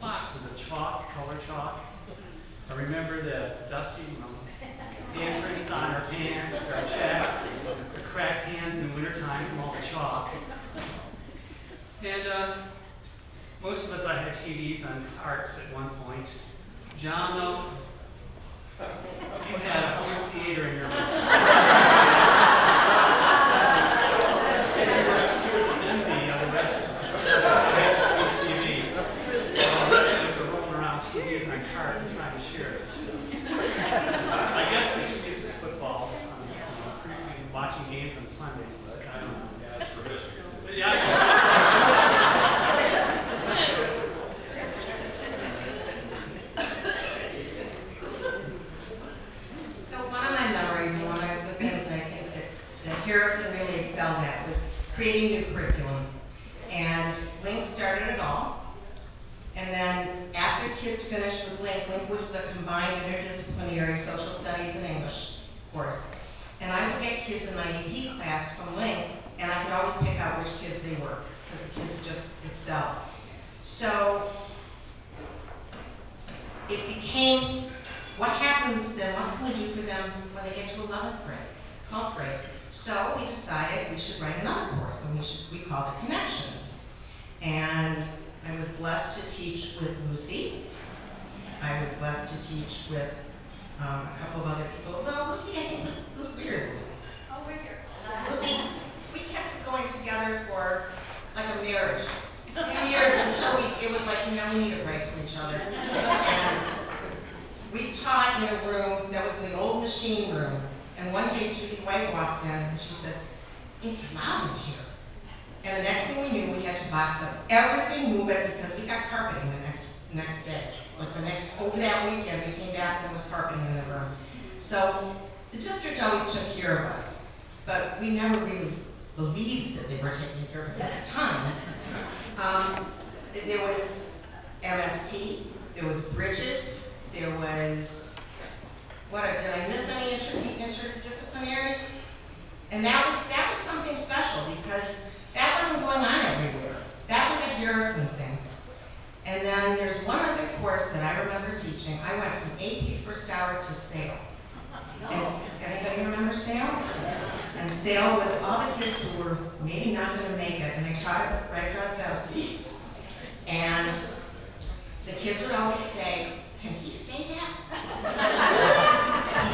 boxes of chalk, color chalk. I remember the dusty, you know, handprints on our pants, our check, the cracked hands in the wintertime from all the chalk. And most of us, I had TVs on carts at one point. John, though, you had a home theater in your room. You were the envy of the rest of us. That's on TV. The rest of us are rolling around TVs on carts and trying to share this. I guess the excuse is football. Watching games on Sundays, but I don't know. Yeah, that's for history. But yeah, Harrison really excelled at was creating new curriculum. And Link started it all. And then after kids finished with Link was a combined interdisciplinary social studies and English course. And I would get kids in my AP class from Link, and I could always pick out which kids they were, because the kids just excelled. So it became, what happens then, what can we do for them when they get to 11th grade, 12th grade? So we decided we should write another course, and we called it Connections. And I was blessed to teach with Lucy. I was blessed to teach with a couple of other people. No, Lucy, I think, where is Lucy? Oh, we're here. Lucy, we kept going together for like a marriage. 2 years until it was like, you know, we need a break from each other. And we taught in a room that was the old machine room. And one day Judy White walked in and she said, "It's loud in here." And the next thing we knew, we had to box up everything, move it, because we got carpeting the next day. Like over that weekend, we came back and there was carpeting in the room. So the district always took care of us, but we never really believed that they were taking care of us at the time. There was MST, there was Bridges, there was, did I miss any interdisciplinary? And that was something special, because that wasn't going on everywhere. That was a Harrison thing. And then there's one other course that I remember teaching. I went from AP first hour to SAIL. Anybody remember SAIL? And SAIL was all the kids who were maybe not going to make it, and I taught it with Greg Drozdowski. And the kids would always say, "Can he say that?" He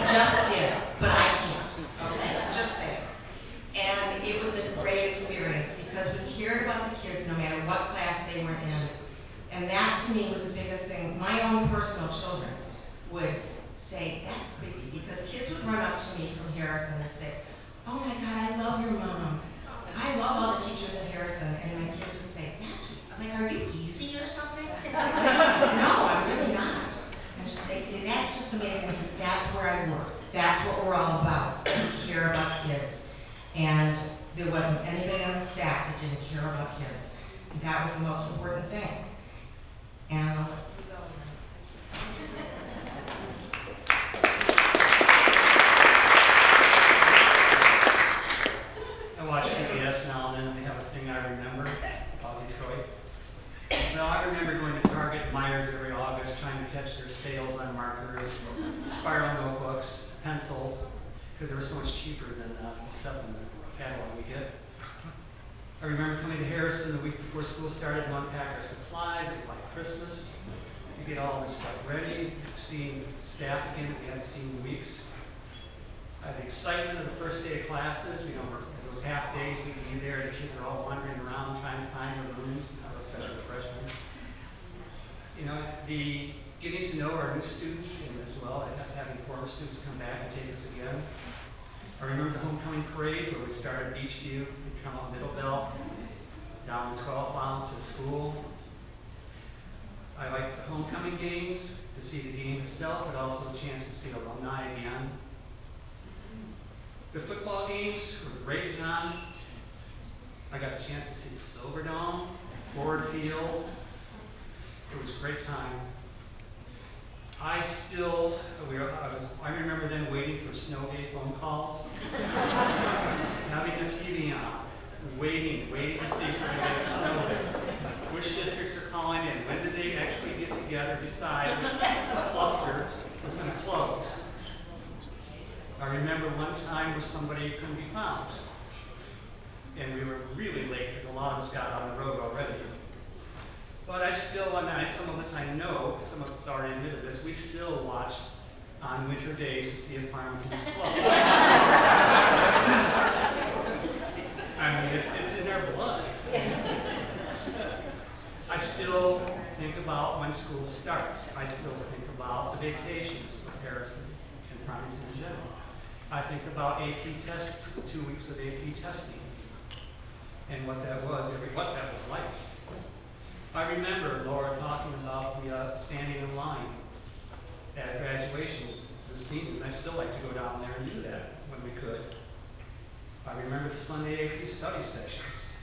say, that's creepy, because kids would run up to me from Harrison and say, oh my God, I love your mom. I love all the teachers at Harrison. And my kids would say, that's, like, are you easy or something? I'd say, no, I'm really not. And they'd say, that's just amazing. I said, that's where I work. That's what we're all about. We care about kids. And there wasn't anybody on the staff that didn't care about kids. That was the most important thing. And I'll let you go. I watch PBS now and then, and they have a thing I remember about Detroit. Now, I remember going to Target and Myers every August trying to catch their sales on markers, spiral notebooks, pencils, because they were so much cheaper than the stuff in the catalog we get. I remember coming to Harrison the week before school started to unpack our supplies. It was like Christmas, to get all this stuff ready, seeing staff again that we hadn't seen in weeks. The excitement of the first day of classes, you know, those half days we could be there, the kids are all wandering around trying to find their rooms, especially the freshmen. You know, the getting to know our new students and as well as having former students come back and take us again. I remember the homecoming parades where we started at Beachview, we'd come up Middle Belt, down the 12th mile to the school. I liked the homecoming games, to see the game itself, but also a chance to see alumni again. The football games were great, John. I got the chance to see the Silverdome, Ford Field. It was a great time. I remember then waiting for snow day phone calls, having the TV on, waiting to see if we're going to get a snow day. Which districts are calling in? When did they actually get together, decide which cluster was going to close? I remember one time where somebody couldn't be found. And we were really late because a lot of us got on the road already. But I still, some of us I know, some of us already admitted this, we still watch on winter days to see if Farmington is closed. I mean, it's in their blood. I still think about when school starts. I still think about the vacations for Harrison and Farmington in general. I think about AP test, 2 weeks of AP testing, and what that was like. I remember Laura talking about the standing in line at graduation as the seniors. I still like to go down there and do that when we could. I remember the Sunday AP study sessions.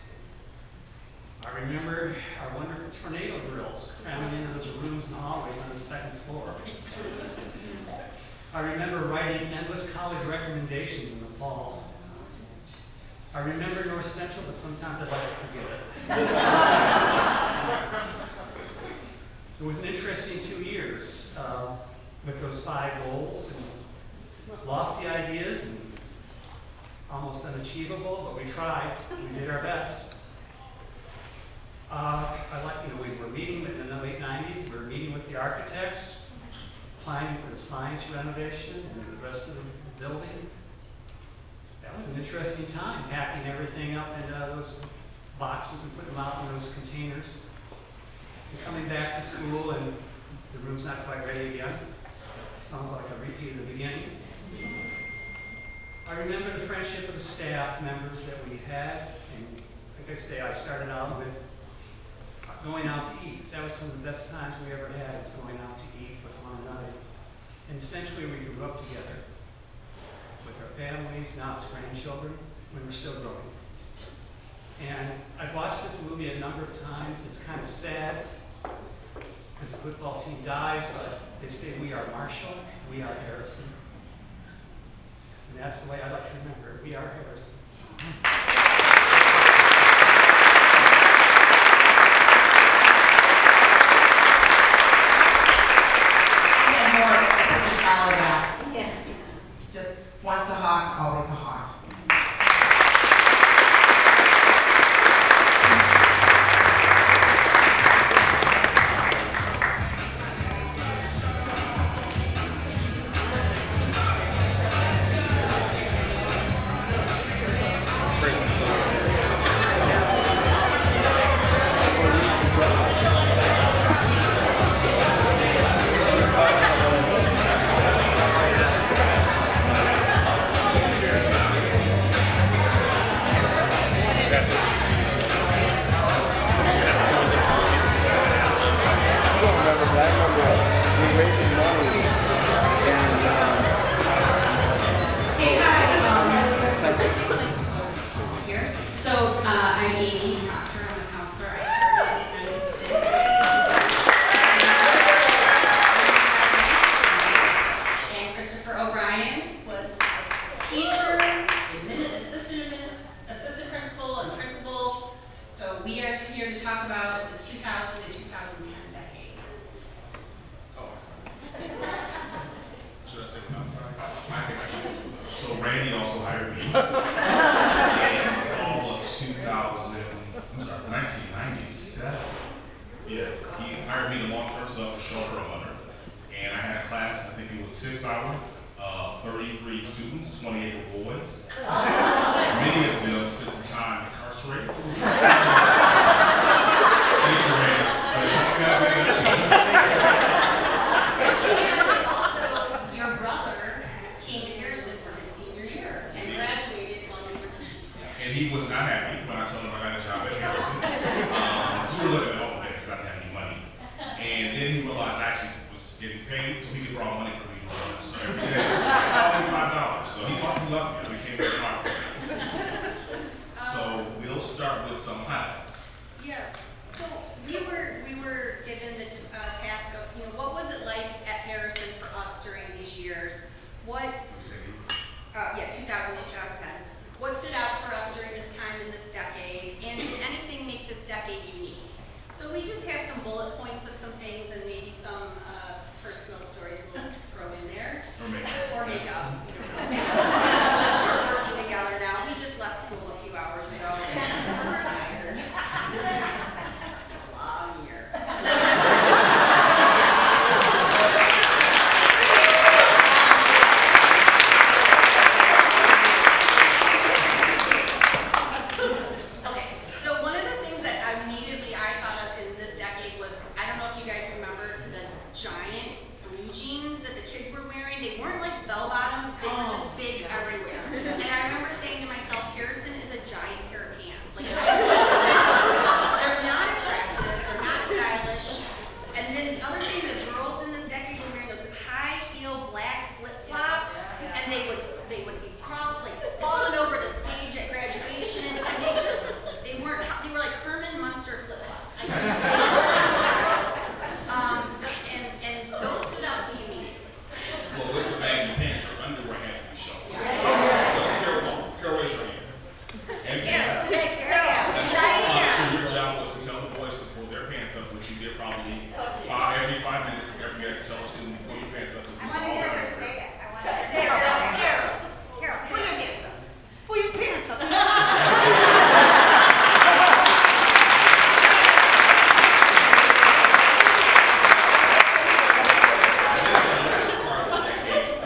I remember our wonderful tornado drills, cramming into those rooms and hallways on the second floor. I remember writing endless college recommendations in the fall. I remember North Central, but sometimes I'd like to forget it. It was an interesting 2 years with those 5 goals and lofty ideas and almost unachievable, but we tried. We did our best. We were meeting in the late 90s. We were meeting with the architects, planning for the science renovation and the rest of the building. That was an interesting time, packing everything up into those boxes and putting them out in those containers. And coming back to school and the room's not quite ready again. Sounds like a repeat of the beginning. I remember the friendship of the staff members that we had, and like I say, I started out with going out to eat. That was some of the best times we ever had, was going out to eat with one another. And essentially we grew up together with our families, now as grandchildren, when we're still growing. And I've watched this movie a number of times. It's kind of sad because the football team dies, but they say we are Marshall, we are Harrison. And that's the way I like to remember it. We are Harrison. Just once a hawk, always a hawk. So Randy also hired me in fall of 1997. Yeah, he hired me the long-term sub for shoulder and mother. And I had a class, I think it was 6 hours, 33 students, 28 were boys. Many of them spent some time incarcerated. Thank you, Randy. But it taught me how to be a good teacher. And also, your brother came to Harrison for his senior year and graduated while you were teaching. And he was not happy when I told him I got a job at Harrison. So we were living off of it because I didn't have any money. And then he realized I actually was getting paid so he could borrow money from me to run. So every day, he bought me $5. So he loved me. I became very popular. So we'll start with some highlights. Yeah. So we were given the task of, what was it like at Harrison for us during these years? What? 2000, 2010. What stood out for us during this time in this decade? And did anything make this decade unique? So we just have some bullet points of some things and maybe some personal stories we'll throw in there. Or makeup. We're working together now. We just left school a few hours ago. We're tired. It's been a long year. Okay, so one of the things that immediately I thought of in this decade was, I don't know if you guys remember the giant blue jeans that the kids were wearing. They weren't like bell bottoms, they were just big everywhere. And I remember saying to myself, Harrison is a giant pair of pants. Like, they're not attractive, they're not stylish. And then the other thing, the girls in this decade were wearing those high heel black flip-flops, and they would be falling over the stage at graduation, and they were like Herman Munster flip-flops. And those stood out to me immediately. Well, with the baggy pants, your underwear had to be shown. So Carol, raise your hand. And your job was to tell the boys to pull their pants up, which you did probably every 5 minutes. You had to tell a student to pull your pants up. I want to hear her say it. Carol, pull your pants up. Pull your pants up.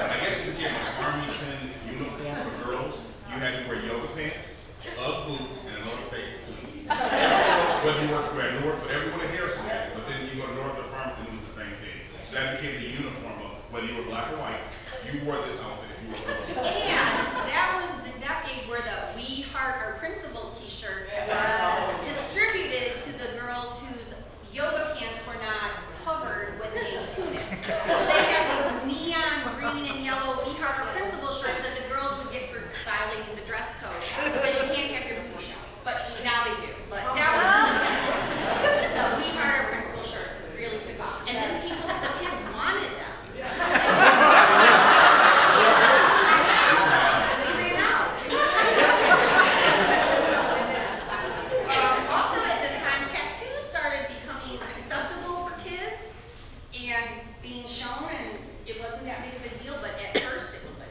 I guess it became an Army trend uniform for girls. You had to wear yoga pants, Ugg boots, and North Face boots. Whether you work at North, but everyone at Harrison had it. But then you go to North or Farmington, it was the same thing. So that became the uniform of whether you were black or white, you wore this outfit if you were a girl. And that was the decade where the We Heart Our Principal t-shirt was distributed to the girls whose yoga pants were not covered with a tunic. So they had these neon green and yellow We Heart Our Principal shirts that the girls would get for violating the dress code. Because you can't have your booty shown. But now they do. But that was the We Heart Our Principal shirts really took off. And then the kids wanted them. Also at this time, tattoos started becoming acceptable for kids and being shown, and it wasn't that big of a deal, but at first it was like,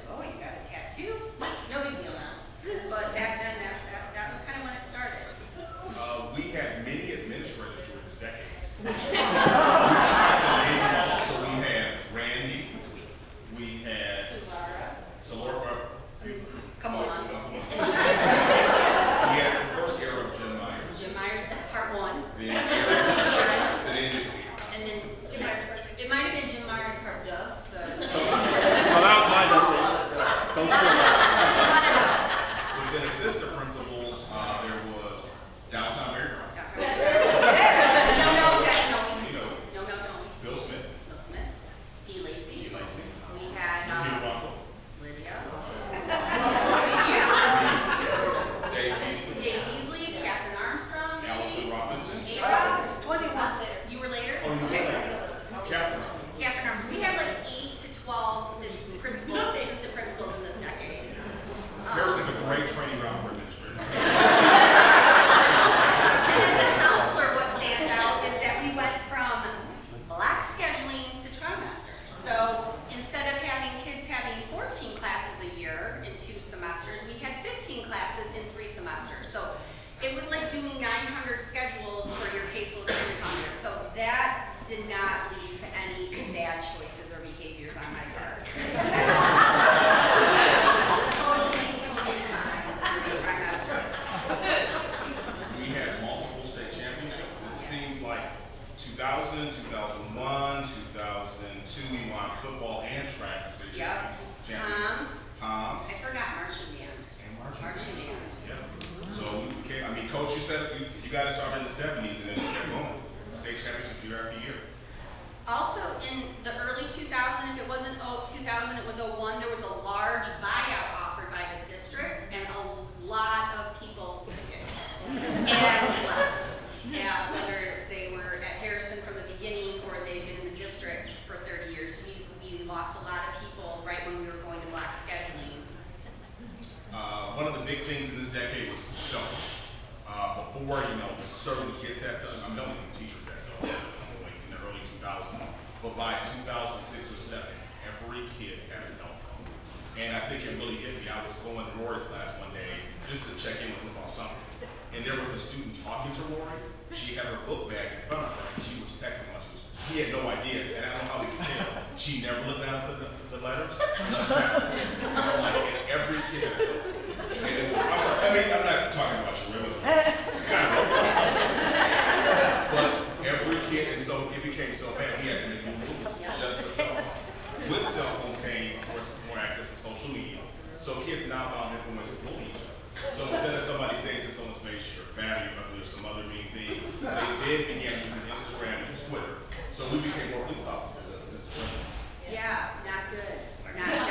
champions. Toms. I forgot marching band. And marching band. Yeah. So we became, I mean, Coach, you said you got to start in the 70s and then just kept going. State championships year after year. Also, in the early 2000s, if it wasn't 2000, it was 01, there was a large buyout offered by the district, and a lot of people took it and left. Yeah, whether they were at Harrison from the beginning or they've been in the district for 30 years. We lost a lot of people right when we were going to block scheduling. One of the big things in this decade was cell phones. Before, you know, certain kids had cell phones. I don't even teachers had cell phones in the early 2000s. But by 2006 or 7, every kid had a cell phone. And I think it really hit me. I was going to Rory's class one day just to check in with him on something. And there was a student talking to Rory. She had her book bag in front of her, and she was texting while she was. He had no idea, and I don't know how he could tell. She never looked down at the letters, and she's texting. And I'm like, and every kid has a cell phone. And it was, I'm sorry, I mean, I'm not talking about you. It was kind of but every kid, and so it became so bad. We had to make moves just for cell phones. With cell phones came, of course, more access to social media. So kids now found influence to bully each other. So instead of somebody saying to someone's face, you're fat, you're ugly, or some other mean thing, they then began using Instagram and Twitter. So we became more police officers as assistant principals. Yeah, not good. Not good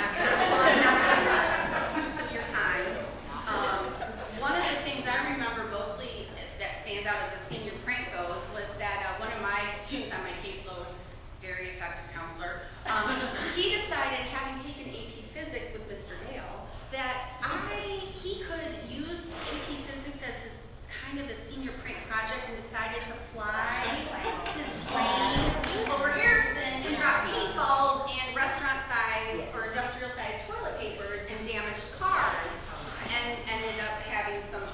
use of your time. One of the things I remember mostly that stands out as a senior prank goes was that one of my students on my caseload, very effective counselor, he decided, having taken AP Physics with Mr. Dale, that he could use AP Physics as his kind of a senior prank project and decided to fly his plane over Harrison and drop paintballs and restaurant size or industrial size toilet papers and damaged cars, and ended up having some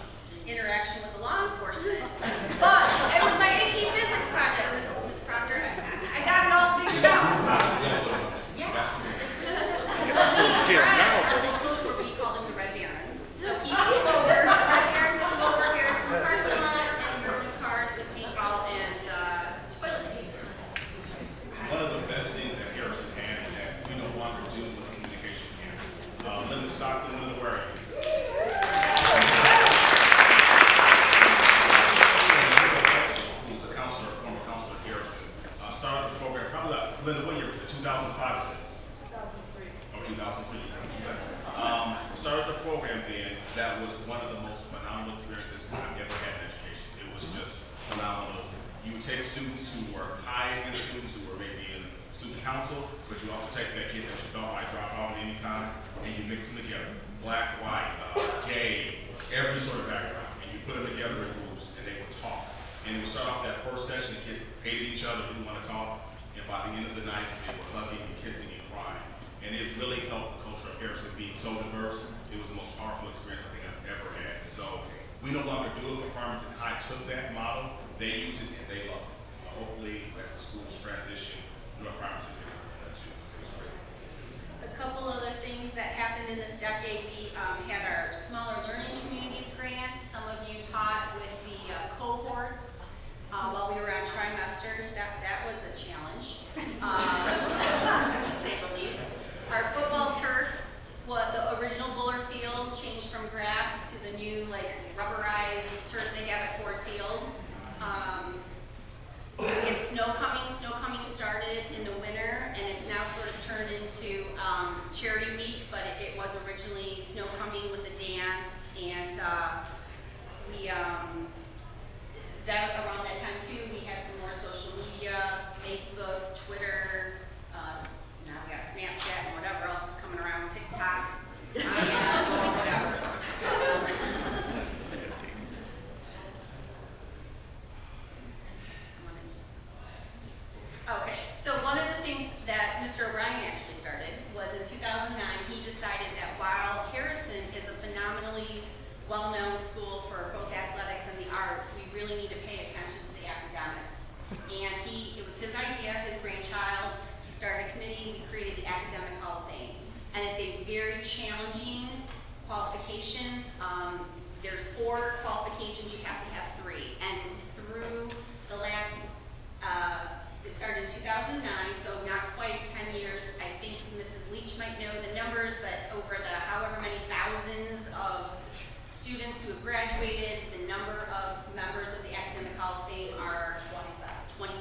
interaction with the law enforcement. But it was my AP Physics project, Ms. Proctor. I got it all figured out. Yeah. We called him the Red Baron. So he flew over, Red Baron flew over Harrison's parking lot and burned cars with paintball and toilet paper. One of the best things that Harrison had and that we no longer do was communication camp. Linda Stockton, Linda, where are you? Who's a counselor, former counselor at Harrison, started the program probably like, Linda, what year was it? 2005 or 6? 2003. Oh, 2003. Started the program then. That was one of the most phenomenal experiences I've ever had in education. It was just phenomenal. You would take students who were high-end students who were maybe in student council, but you also take that kid that you thought might drop out at any time, and you mix them together. Black, white, gay, every sort of background. And you put them together in groups, and they would talk. And it would start off that first session, the kids hated each other, didn't want to talk, and by the end of the night, they were hugging and kissing and crying. And it really helped the culture of Harrison being so diverse. It was the most powerful experience I think I've ever had. And so we no longer do it, but Farmington High took that model, they use it, and they love it. So hopefully, as the schools transition, North Farmington picks up that too. So it's great. A couple other things that happened in this decade, we had our Smaller Learning Communities grants. Some of you taught with the cohorts while we were on trimesters. That was a challenge, to say the least. Our football turf, the original Buller Field changed from grass to the new rubberized turf they have at Ford Field. We had snow coming started in the winter, and it's now sort of turned into Charity Week, but it was originally snow coming with the dance, and around that time too, we had some more social media, Facebook, Twitter, now we got Snapchat and whatever else is coming around, TikTok, whatever. Okay, so one of the things that Mr. O'Brien actually started was in 2009, he decided that while Harrison is a phenomenally well-known school for both athletics and the arts, we really need to pay attention to the academics. And it was his idea, his brainchild. He started a committee, we created the Academic Hall of Fame. And it's a very challenging qualifications. There's 4 qualifications, you have to have 3. And through the last, it started in 2009, so not quite 10 years. I think Mrs. Leach might know the numbers, who have graduated, the number of members of the Academic Hall of Fame are 25.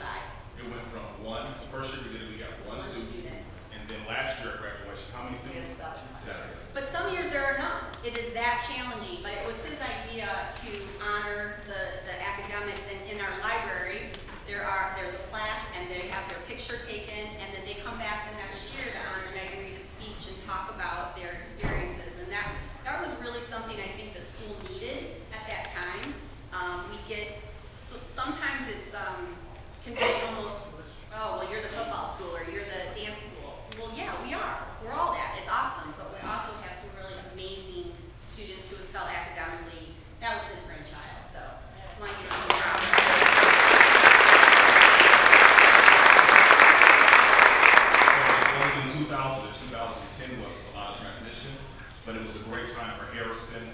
It went from one, the first year we did it, we got one student. And then last year at graduation, how many students? 7. But some years there are none. It is that challenging, but it was his idea to honor the academics. And in our library, there's a plaque and they have their picture taken, and then they come back the next year to honor Meg and read a speech and talk about their experiences. And that was really something I think the school needed at that time. Sometimes it's can be almost, oh, well, you're the football school or you're the dance school. Well, yeah, we are. We're all that. It's awesome, but we also have some really amazing students who excel academically. That was his brainchild, so I want to give him some props. So 2000 to 2010 was a lot of transition, but it was a great time for Harrison.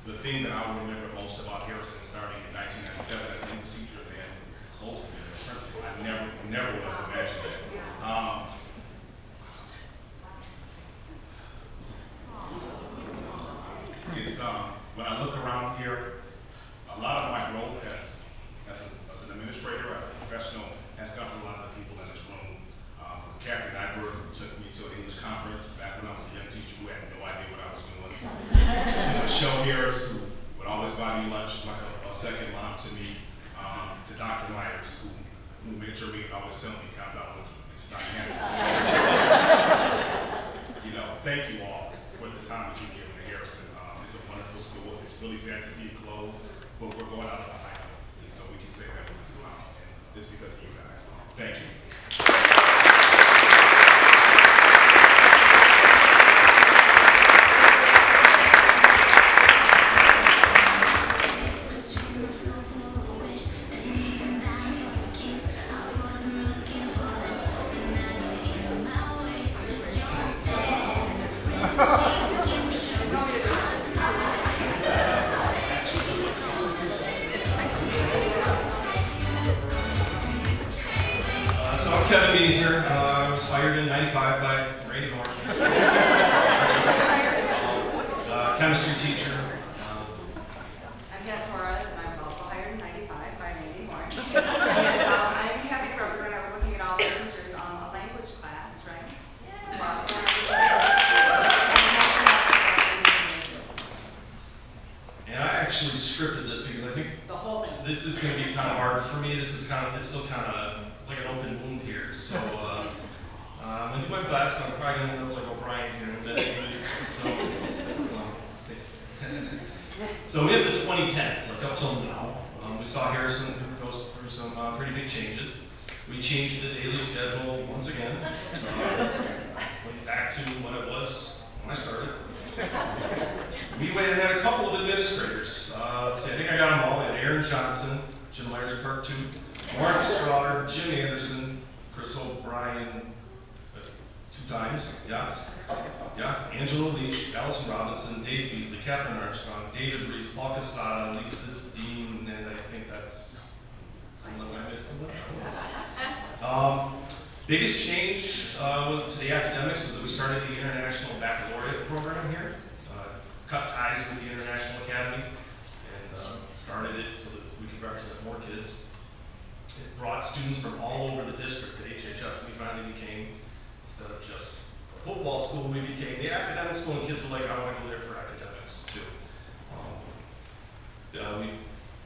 The thing that I will remember most about Harrison starting in 1997 as an English teacher and then closing as a principal, I never would have imagined that. When I look around here, a lot of my growth as an administrator, as a professional, has come from a lot of the people in this room. From Kathy Nyberg, who took me to an English conference back when I was a young teacher who had no idea what I was doing. To Michelle Harris, who would always buy me lunch like a second mom to me. To Dr. Myers, who mentored me and always tell me, calm down, this is not handling the situation. You know, thank you all for the time that you've given to Harrison. It's a wonderful school. It's really sad to see it close, but we're going out on a high note. And so we can say that with a smile. And it's because of you guys. Thank you. Kevin Meisner. I was hired in '95 by Randy Horn. Chemistry teacher. I'm Kat Torres, and I was also hired in '95 by Randy Horn. And I'm happy to represent. I was looking at all the teachers on a language class, right? And I actually scripted this because I think the whole thing. This is going to be kind of hard for me. It's still kind of like an open wound here. So I'm going to do my best, but I'm probably going to end up like O'Brien here in a minute. So we have the 2010s, like up till now. We saw Harrison go through some pretty big changes. We changed the daily schedule once again. Went back to when it was when I started. We had a couple of administrators. Let's see, I think I got them all. We had Aaron Johnson, Jim Myers Part 2, Lawrence Straughter, Jim Anderson, Chris O'Brien, 2 times, yeah, Angela Leach, Allison Robinson, Dave Beasley, Catherine Armstrong, David Reese, Paul Casada, Lisa Dean, and I think that's, unless I missed something. Biggest change was to the academics was that we started the International Baccalaureate program here, cut ties with the International Academy, and started it so that we could represent more kids. It brought students from all over the district to HHS. We finally became, instead of just a football school, we became the academic school, and kids were like, I want to go there for academics too. We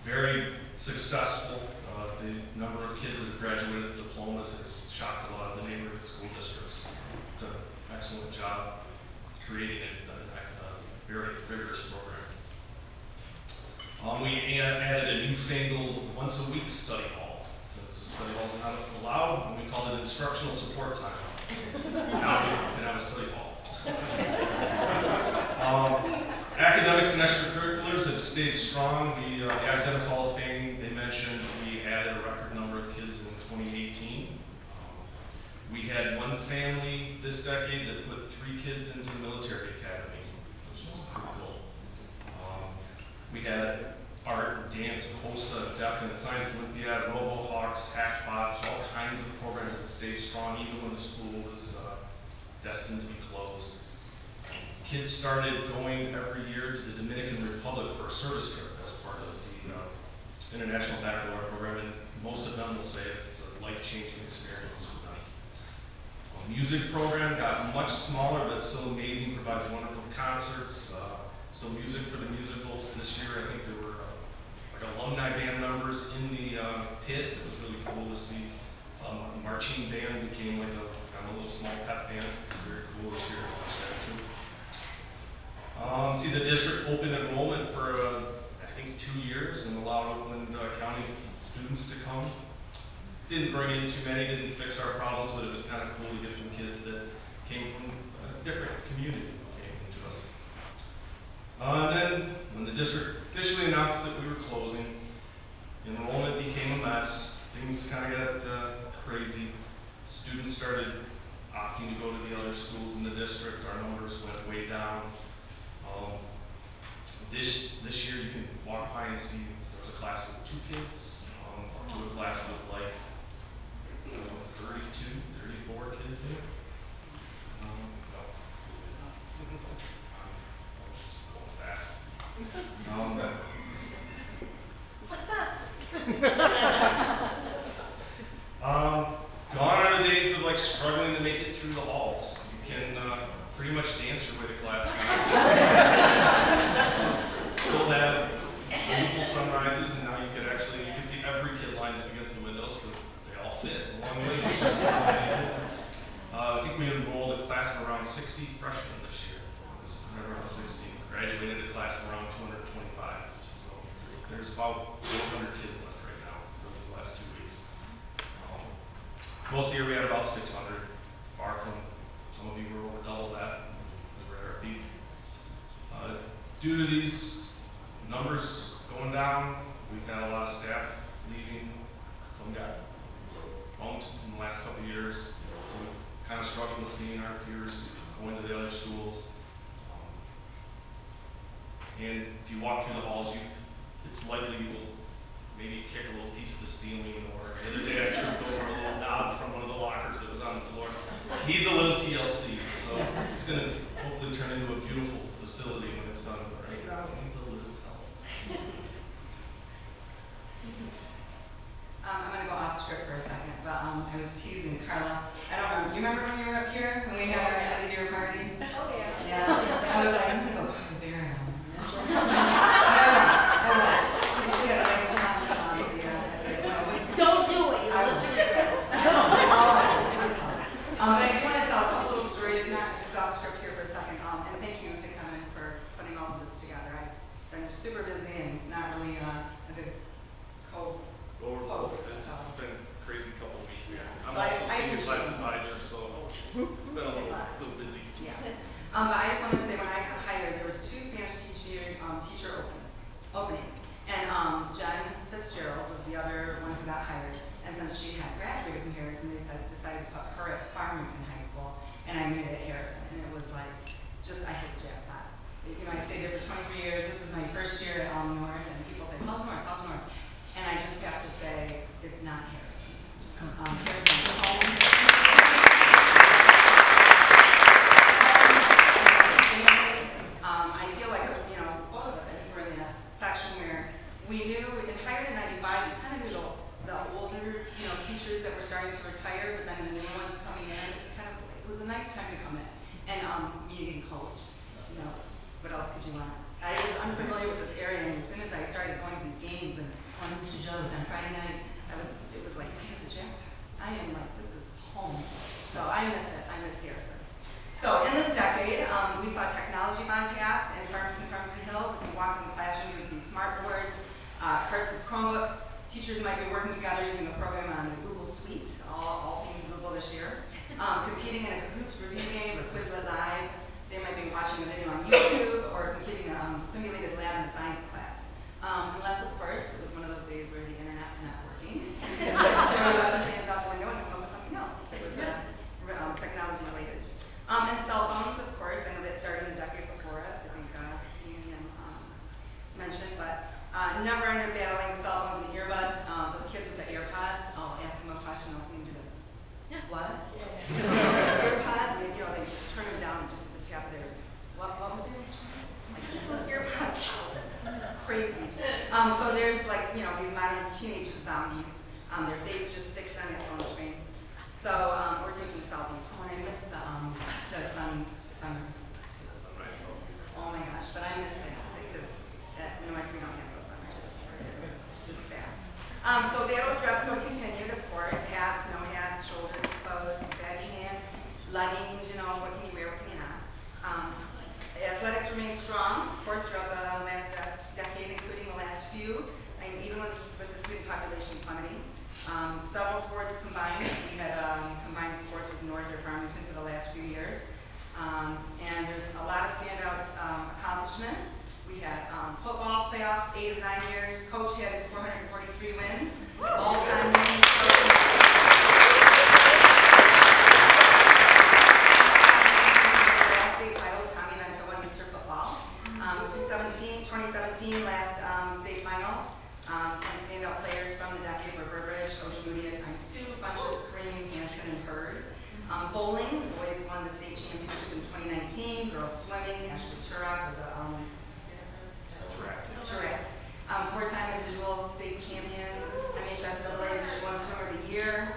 very successful. The number of kids that have graduated with diplomas has shocked a lot of the neighborhood school districts. Done an excellent job creating a very rigorous program. We added a newfangled once-a-week study hall. Since study halls are not allowed, and we called it instructional support time. Now we can have a study hall. Academics and extracurriculars have stayed strong. The Academic Hall of Fame, they mentioned we added a record number of kids in 2018. We had one family this decade that put 3 kids into the military academy, which is pretty cool. We had art, dance, POSA, Deaf and Science Olympiad, RoboHawks, Hackbots, all kinds of programs that stayed strong even when the school was destined to be closed. Kids started going every year to the Dominican Republic for a service trip as part of the International Baccalaureate program, and most of them will say it's a life-changing experience for them. The music program got much smaller, but still amazing, provides wonderful concerts, still music for the musicals. This year, I think there were like alumni band members in the pit. It was really cool to see. The marching band became like a kind of a little small pep band. Very cool this year to watch that too. See, the district opened enrollment for I think 2 years and allowed Oakland County students to come. Didn't bring in too many, didn't fix our problems, but it was kind of cool to get some kids that came from a different community came to us. And then when the district officially announced that we were closing, enrollment became a mess. Things kind of got crazy. Students started opting to go to the other schools in the district. Our numbers went way down. This year you can walk by and see there was a class with 2 kids, up to a class with like 32, 34 kids in it. It's going fast. Gone are the days of like struggling to make it through the halls. You can pretty much dance your way to class now. Still have beautiful sunrises, and now you can see every kid lined up against the windows because they all fit a long way. I think we enrolled a class of around 60 freshmen this year. It was right around 60. Graduated a class of around 225. So there's about 400 kids left right now for these last 2 weeks. Most of the year we had about 600, far from some of you were over double that. We were at our peak. Due to these numbers going down, we've had a lot of staff leaving. Some got bumped in the last couple of years. So we've kind of struggled with seeing our peers going to the other schools. And if you walk through the halls, it's likely you will maybe kick a little piece of the ceiling, or the other day I tripped over a little knob from one of the lockers that was on the floor. He's a little TLC, so it's going to hopefully turn into a beautiful facility when it's done. But right now, it needs a little help. I'm going to go off script for a second, but I was teasing Carla. I don't remember. You remember when you were up here when we had our end of the year party? Oh yeah. Yeah. I was like, I'm going to go Papa Bear now. She had a nice dance on the Don't do it. I was. But I just want to tell a couple little stories, not just off script here for a second. And thank you to Kevin for putting all of this together. I've been super busy and not really a good It's been a crazy couple of weeks. Yeah. I'm So also I senior class advisor, so it's been a little busy. Yeah. But I just want to say when I got hired, there was 2 Spanish teacher openings. And Jen Fitzgerald was the other one who got hired. And since she had graduated from Harrison, they decided to put her at Farmington High School, and I made it at Harrison. And it was like, I hit the jackpot. You know, I stayed there for 23 years. This is my first year at North, and people say, how's North? How's North? And I just got to say, it's not Harrison. Harrison's home. I feel like, both of us, I think we're in a section where we knew, we had hired in 95, we kind of knew the older, teachers that were starting to retire, but then the new ones coming in, it was a nice time to come in. And meeting college, what else could you want? I was unfamiliar with this area, and as soon as I started going to these games and going to Mr. Joe's on Friday night, it was like, I hit the jackpot. I am like, this is home. So I miss it. I miss Harrison. So in this decade, we saw technology bypass in Farmington Hills. If you walked in the classroom, you would see smart boards, carts with Chromebooks. Teachers might be working together using a program on the Google Suite, all things Google this year. Competing in a Kahoot review game or Quizlet Live. They might be watching a video on YouTube or completing a simulated lab in a science class. Unless, of course, it was one of those days where the internet's not working. Everyone left something out the window and come up with something else. It was technology related. And cell phones, of course. I know that started in the decade before us. I think Ian mentioned, but never under battling with cell phones and earbuds. Those kids with the AirPods, I'll ask them a question, I'll see them do this. What? Because they have earpods, and they turn them down just with the tap of their, what So there's like, you know, these modern teenage zombies, their face just fixed on that phone screen. So we're taking selfies. Oh, and I missed the sunrises too. Oh my gosh, but I miss that because we don't have those sunrises. It's sad. So battle dress code continued, of course. Hats, no hats, shoulders exposed, saggy hands, leggings, you know, what can you wear, what can you not. Athletics remained strong, of course, throughout the last decade, including the last few, and even with the student population plummeting. Several sports combined. We had combined sports with Northern Farmington for the last few years. And there's a lot of standout accomplishments. We had football playoffs, 8 of 9 years. Coach had his 443 wins, all-time wins. Last state title, Tommy Mento won Mr. Football. 2017 last state finals. Some standout players from the decade were Burbridge, Ojemudia ×2, Funches, Cream, Hanson, and Hurd. Bowling, boys won the state championship in 2019. Girls swimming, Ashley Turok was a track. 4-time individual state champion, MHSAA Division I Swimmer of the Year.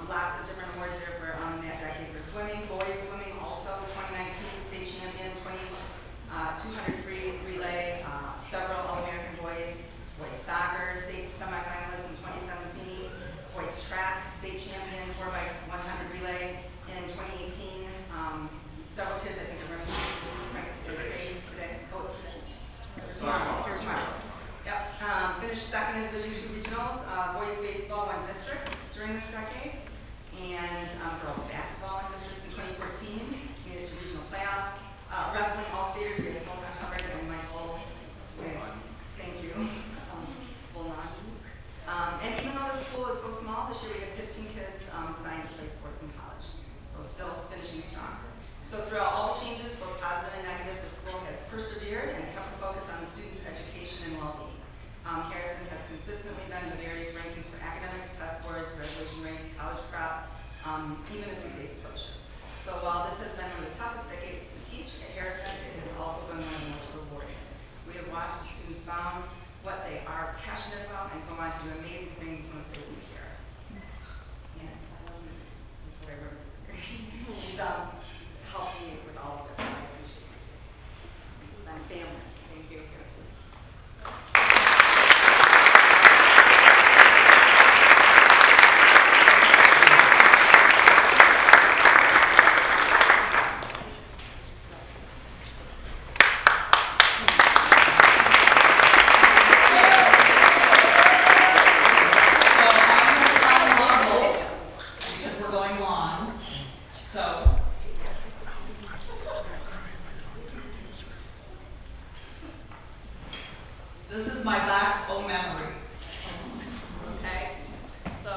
Lots of different awards there for that decade for swimming. Boys swimming also 2019 state champion, 200 free relay, several All-American boys. Boys soccer, state semifinalist in 2017. Boys track, state champion, 4x100 relay in 2018. Several kids, I think, are running states today. Oh, it's today. Tomorrow. Yep. Finished second in Division II regionals. Boys baseball won districts during this decade. And girls basketball won districts in 2014. Made it to regional playoffs. Wrestling all-staters, we had Sultan covered and Michael. Thank you. And even though the school is so small, this year we had 15 kids signed to play sports in college. So still finishing strong. So throughout all the changes, both positive and negative, the school has persevered and kept the focus on the students' education and well-being. Harrison has consistently been in the various rankings for academics, test scores, graduation rates, college prep, even as we face closure. So while this has been one of the toughest decades to teach at Harrison, it has also been one of the most rewarding. We have watched the students found what they are passionate about and go on to do amazing things once they leave here. And I love this. That's what I wrote. He's helped me with all of this, and I appreciate it. It's been family. Thank you, Harrison. This is my box of memories. Okay? So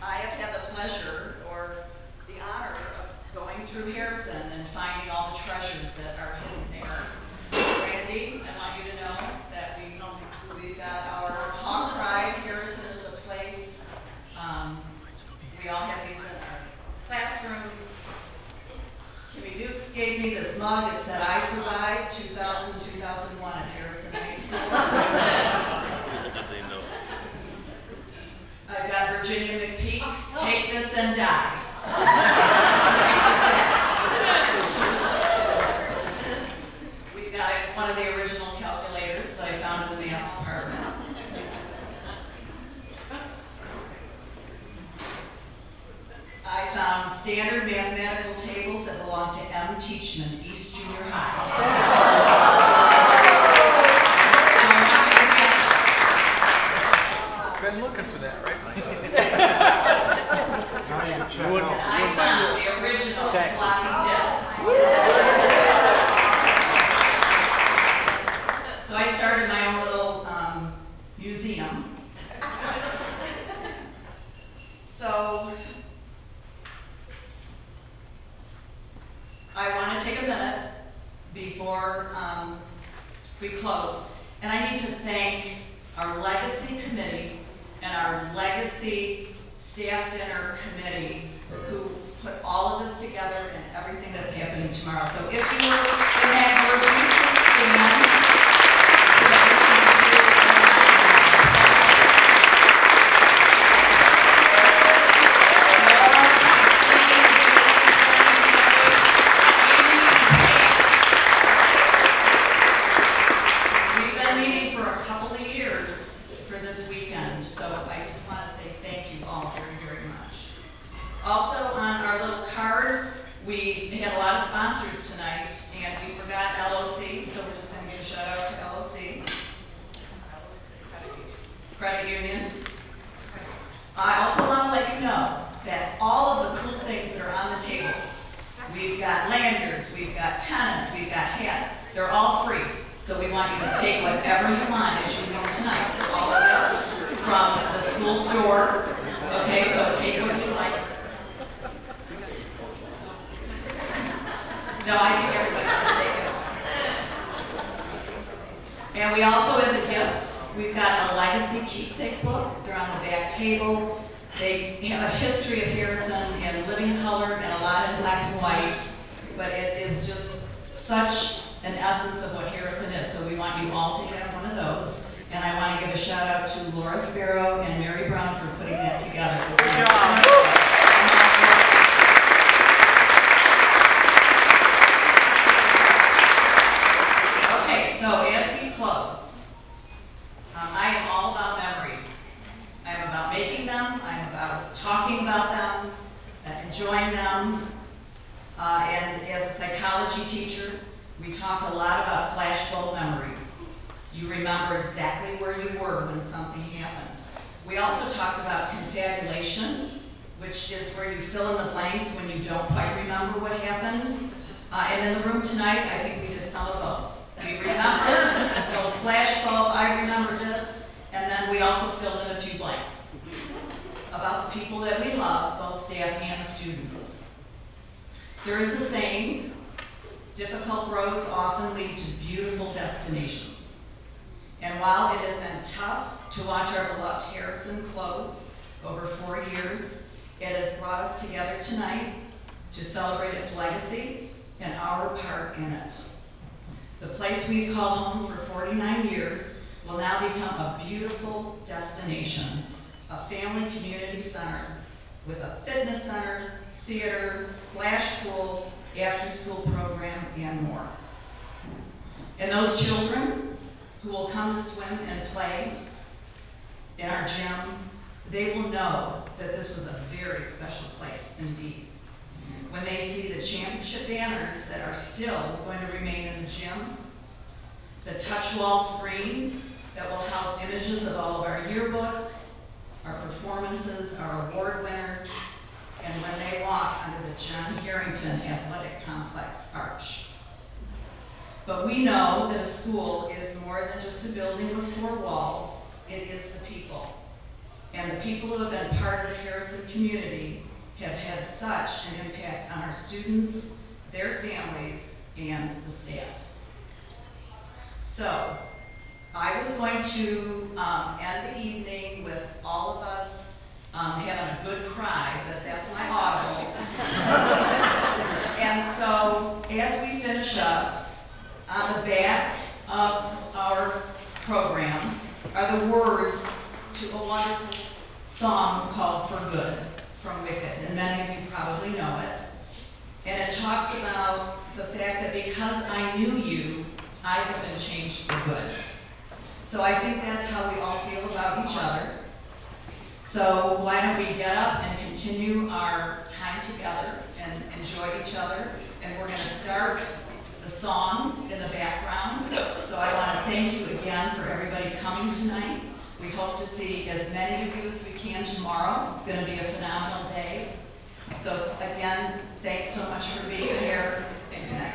I have had the pleasure or the honor of going through Harrison and finding all the treasures that are hidden there. Randy, I want you to know that we've got our Hawk Pride. Harrison is a place. We all have these in our classrooms. Kimmy Dukes gave me this mug. It said, "I survived 2000-2001 at Harrison High School." I've got Virginia McPeak. Take this and die. Take this back. We've got one of the original calculators that I found in the math department. I found standard mathematical tables that belong to M. Teachman, East Junior High. Been looking for that, right, Mike? And I found the original floppy disks. So I started my own little museum. So I want to take a minute before we close, and I need to thank our Legacy Committee and our Legacy Staff Dinner Committee who put all of this together and everything that's happening tomorrow. So if you were in that group, you can stand. Credit union. I also want to let you know that all of the cool things that are on the tables, we've got lanyards, we've got pennants, we've got hats, they're all free. So we want you to take whatever you want as you leave tonight. They're all a gift from the school store. Okay, so take what you like. No, I think everybody has to take it. And we also, as a gift, we've got a legacy keepsake book. They're on the back table. They have a history of Harrison in living color and a lot in black and white, but it is just such an essence of what Harrison is. So we want you all to have one of those. And I want to give a shout out to Laura Sparrow and Mary Brown for putting that together. Good job. So as we close, I am all about memories. I am about making them, I'm about talking about them, enjoying them. And as a psychology teacher, we talked a lot about flashbulb memories. You remember exactly where you were when something happened. We also talked about confabulation, which is where you fill in the blanks when you don't quite remember what happened. And in the room tonight, I think we did some of those. We remember those flashbulb, I remember this, and then we also filled in a few blanks about the people that we love, both staff and students. There is a saying, difficult roads often lead to beautiful destinations. And while it has been tough to watch our beloved Harrison close over 4 years, it has brought us together tonight to celebrate its legacy and our part in it. The place we've called home for 49 years will now become a beautiful destination, a family community center with a fitness center, theater, splash pool, after-school program, and more. And those children who will come to swim and play in our gym, they will know that this was a very special place indeed. When they see the championship banners that are still going to remain in the gym, the touch wall screen that will house images of all of our yearbooks, our performances, our award winners, and when they walk under the John Harrington Athletic Complex arch. But we know that a school is more than just a building with 4 walls, it is the people. And the people who have been part of the Harrison community have had such an impact on our students, their families, and the staff. So, I was going to end the evening with all of us having a good cry, but that's my audible. And so, as we finish up, on the back of our program are the words to a wonderful song called For Good from Wicked, and many of you probably know it. And it talks about the fact that because I knew you, I have been changed for good. So I think that's how we all feel about each other. So why don't we get up and continue our time together and enjoy each other. And we're gonna start the song in the background. So I wanna thank you again for everybody coming tonight. We hope to see as many of you as we can tomorrow. It's gonna be a phenomenal day. So again, thanks so much for being here, and good night.